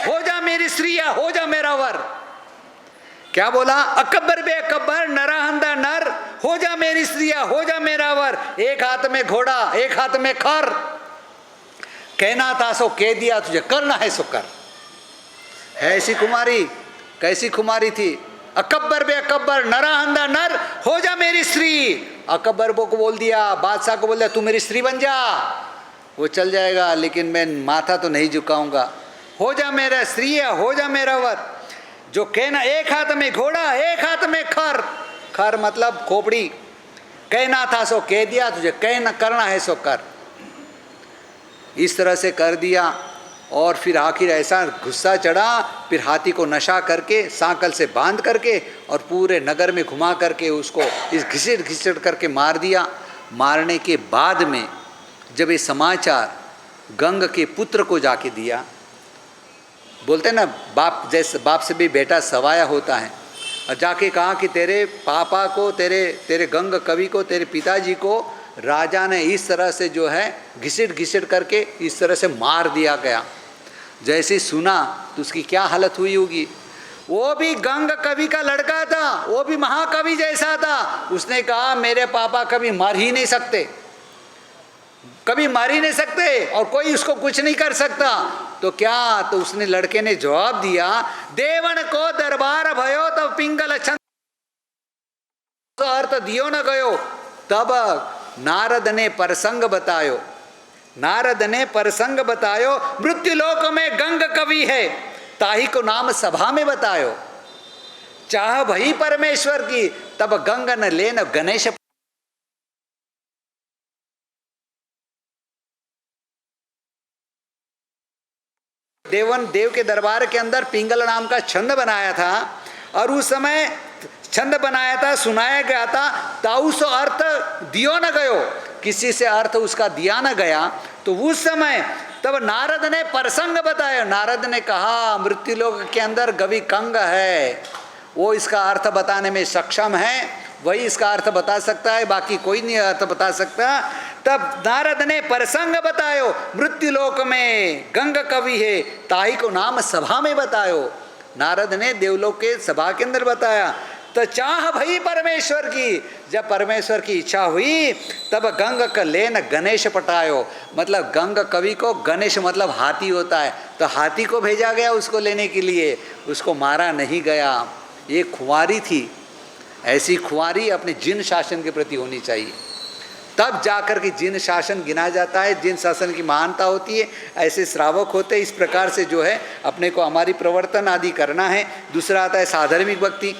हो जा मेरी स्त्रिया, हो जा मेरा वर। क्या बोला? अकबर बे अकबर, नरा हंदा नर, हो जा मेरी स्त्रिया, हो जा मेरा वर। एक हाथ में घोड़ा, एक हाथ में खर, कहना था सो कह दिया, तुझे करना है सो कर। है ऐसी कुमारी, कैसी कुमारी थी? अकबर बे अकबर, नरा हंदा नर, हो जा मेरी स्त्री। अकबर को बोल दिया, बादशाह को बोल दिया, तू मेरी स्त्री बन जा, वो चल जाएगा, लेकिन मैं माथा तो नहीं झुकाऊंगा। हो जा मेरा स्त्री है, हो जा मेरा वर। जो कहना, एक हाथ में घोड़ा, एक हाथ में खर, खर मतलब खोपड़ी, कहना था सो कह दिया, तुझे कहना करना है सो कर। इस तरह से कर दिया और फिर आखिर ऐसा गुस्सा चढ़ा, फिर हाथी को नशा करके सांकल से बांध करके और पूरे नगर में घुमा करके उसको इस घिसट करके मार दिया। मारने के बाद में जब ये समाचार गंग के पुत्र को जाके दिया, बोलते ना बाप जैसे बाप से भी बेटा सवाया होता है, और जाके कहा कि तेरे पापा को, तेरे गंग कवि को, तेरे पिताजी को राजा ने इस तरह से जो है घिसट करके इस तरह से मार दिया गया। जैसे सुना तो उसकी क्या हालत हुई होगी। वो भी गंग कवि का लड़का था, वो भी महाकवि जैसा था। उसने कहा मेरे पापा कभी मर ही नहीं सकते, कभी मार ही नहीं सकते और कोई उसको कुछ नहीं कर सकता। तो क्या, तो उसने लड़के ने जवाब दिया, देवन को दरबार भयो तब पिंगल छंद अर्थ दियो न गयो। तब नारद ने प्रसंग बतायो, नारद ने प्रसंग बतायो, मृत्यु लोक में गंग कवि है, ताही को नाम सभा में बतायो। चाह भई परमेश्वर की, तब गंग न लेन गणेश। देव के दरबार के अंदर पिंगल नाम का छंद बनाया था और उस समय छंद बनाया था, सुनाया गया था, ताऊ सो अर्थ दियो न गयो, किसी से अर्थ उसका दिया न गया। तो उस समय तब नारद ने प्रसंग बताया। नारद ने कहा मृत्युलोक के अंदर कवि कंग है, वो इसका अर्थ बताने में सक्षम है, वही इसका अर्थ बता सकता है, बाकी कोई नहीं अर्थ बता सकता। तब नारद ने प्रसंग बतायो, मृत्युलोक में गंग कवि है, ताही को नाम सभा में बतायो। नारद ने देवलोक के सभा के अंदर बताया। तो चाह भई परमेश्वर की, जब परमेश्वर की इच्छा हुई तब गंग का लेन गणेश पटायो। मतलब गंग कवि को, गणेश मतलब हाथी होता है, तो हाथी को भेजा गया उसको लेने के लिए, उसको मारा नहीं गया। ये खुआरी थी, ऐसी खुआरी अपने जिन शासन के प्रति होनी चाहिए, तब जाकर के जिन शासन गिना जाता है, जिन शासन की महानता होती है। ऐसे श्रावक होते, इस प्रकार से जो है अपने को हमारी प्रवर्तन आदि करना है। दूसरा आता है साधर्मिक भक्ति।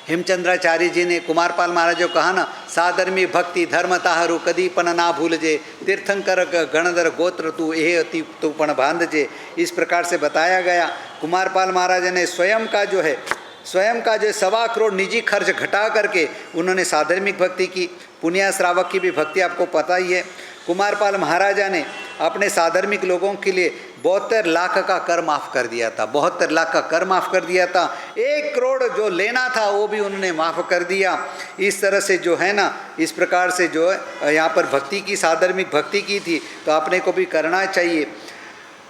हेमचंद्राचार्य जी ने कुमारपाल महाराज जो कहा ना, साधर्मिक भक्ति धर्म ताहरू कदी पण ना भूलजे, तीर्थंकर गणधर गोत्र तू एह अति तू पण बांधजे। इस प्रकार से बताया गया। कुमारपाल महाराज ने स्वयं का जो है स्वयं का जो 1.25 करोड़ निजी खर्च घटा करके उन्होंने साधर्मिक भक्ति की। पुनिया श्रावक की भी भक्ति आपको पता ही है। कुमारपाल महाराजा ने अपने साधर्मिक लोगों के लिए 72 लाख का कर माफ़ कर दिया था। 72 लाख का कर माफ़ कर दिया था। 1 करोड़ जो लेना था वो भी उन्होंने माफ़ कर दिया। इस तरह से जो है ना, इस प्रकार से जो है यहाँ पर भक्ति की, साधर्मिक भक्ति की थी, तो आपने को भी करना चाहिए।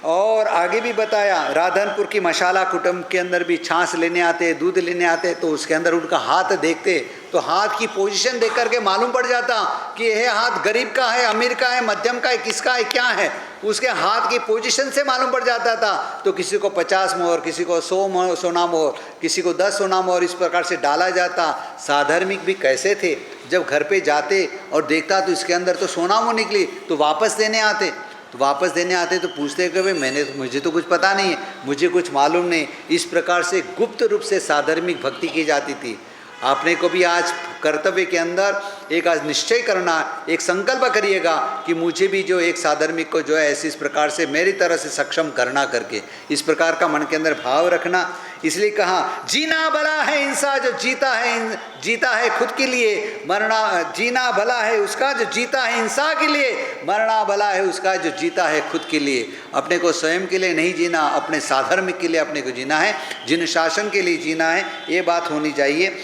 और आगे भी बताया, राधनपुर की मशाला कुटुंब के अंदर भी छाछ लेने आते, दूध लेने आते, तो उसके अंदर उनका हाथ देखते तो हाथ की पोजीशन देख करके मालूम पड़ जाता कि यह हाथ गरीब का है, अमीर का है, मध्यम का है, किसका है, क्या है। उसके हाथ की पोजीशन से मालूम पड़ जाता था। तो किसी को 50 मोहर, किसी को 100 सोना मोहर, किसी को 10 सोना मोहर, इस प्रकार से डाला जाता। साधर्मिक भी कैसे थे, जब घर पे जाते और देखता तो इसके अंदर तो सोना मोहर निकली, तो वापस देने आते। तो पूछते कि भाई मुझे तो कुछ पता नहीं है, मुझे कुछ मालूम नहीं। इस प्रकार से गुप्त रूप से साधर्मिक भक्ति की जाती थी। आपने को भी आज कर्तव्य के अंदर एक आज निश्चय करना, एक संकल्प करिएगा कि मुझे भी जो एक साधर्मिक को जो है ऐसे इस प्रकार से मेरी तरह से सक्षम करना करके, इस प्रकार का मन के अंदर भाव रखना। इसलिए कहा, जीना भला है इंसान जो जीता है खुद के लिए, मरना जीना भला है उसका जो जीता है इंसान के लिए, मरना भला है उसका जो जीता है खुद के लिए। अपने को स्वयं के लिए नहीं जीना, अपने साधर्मिक के लिए अपने को जीना है, जिन शासन के लिए जीना है, ये बात होनी चाहिए।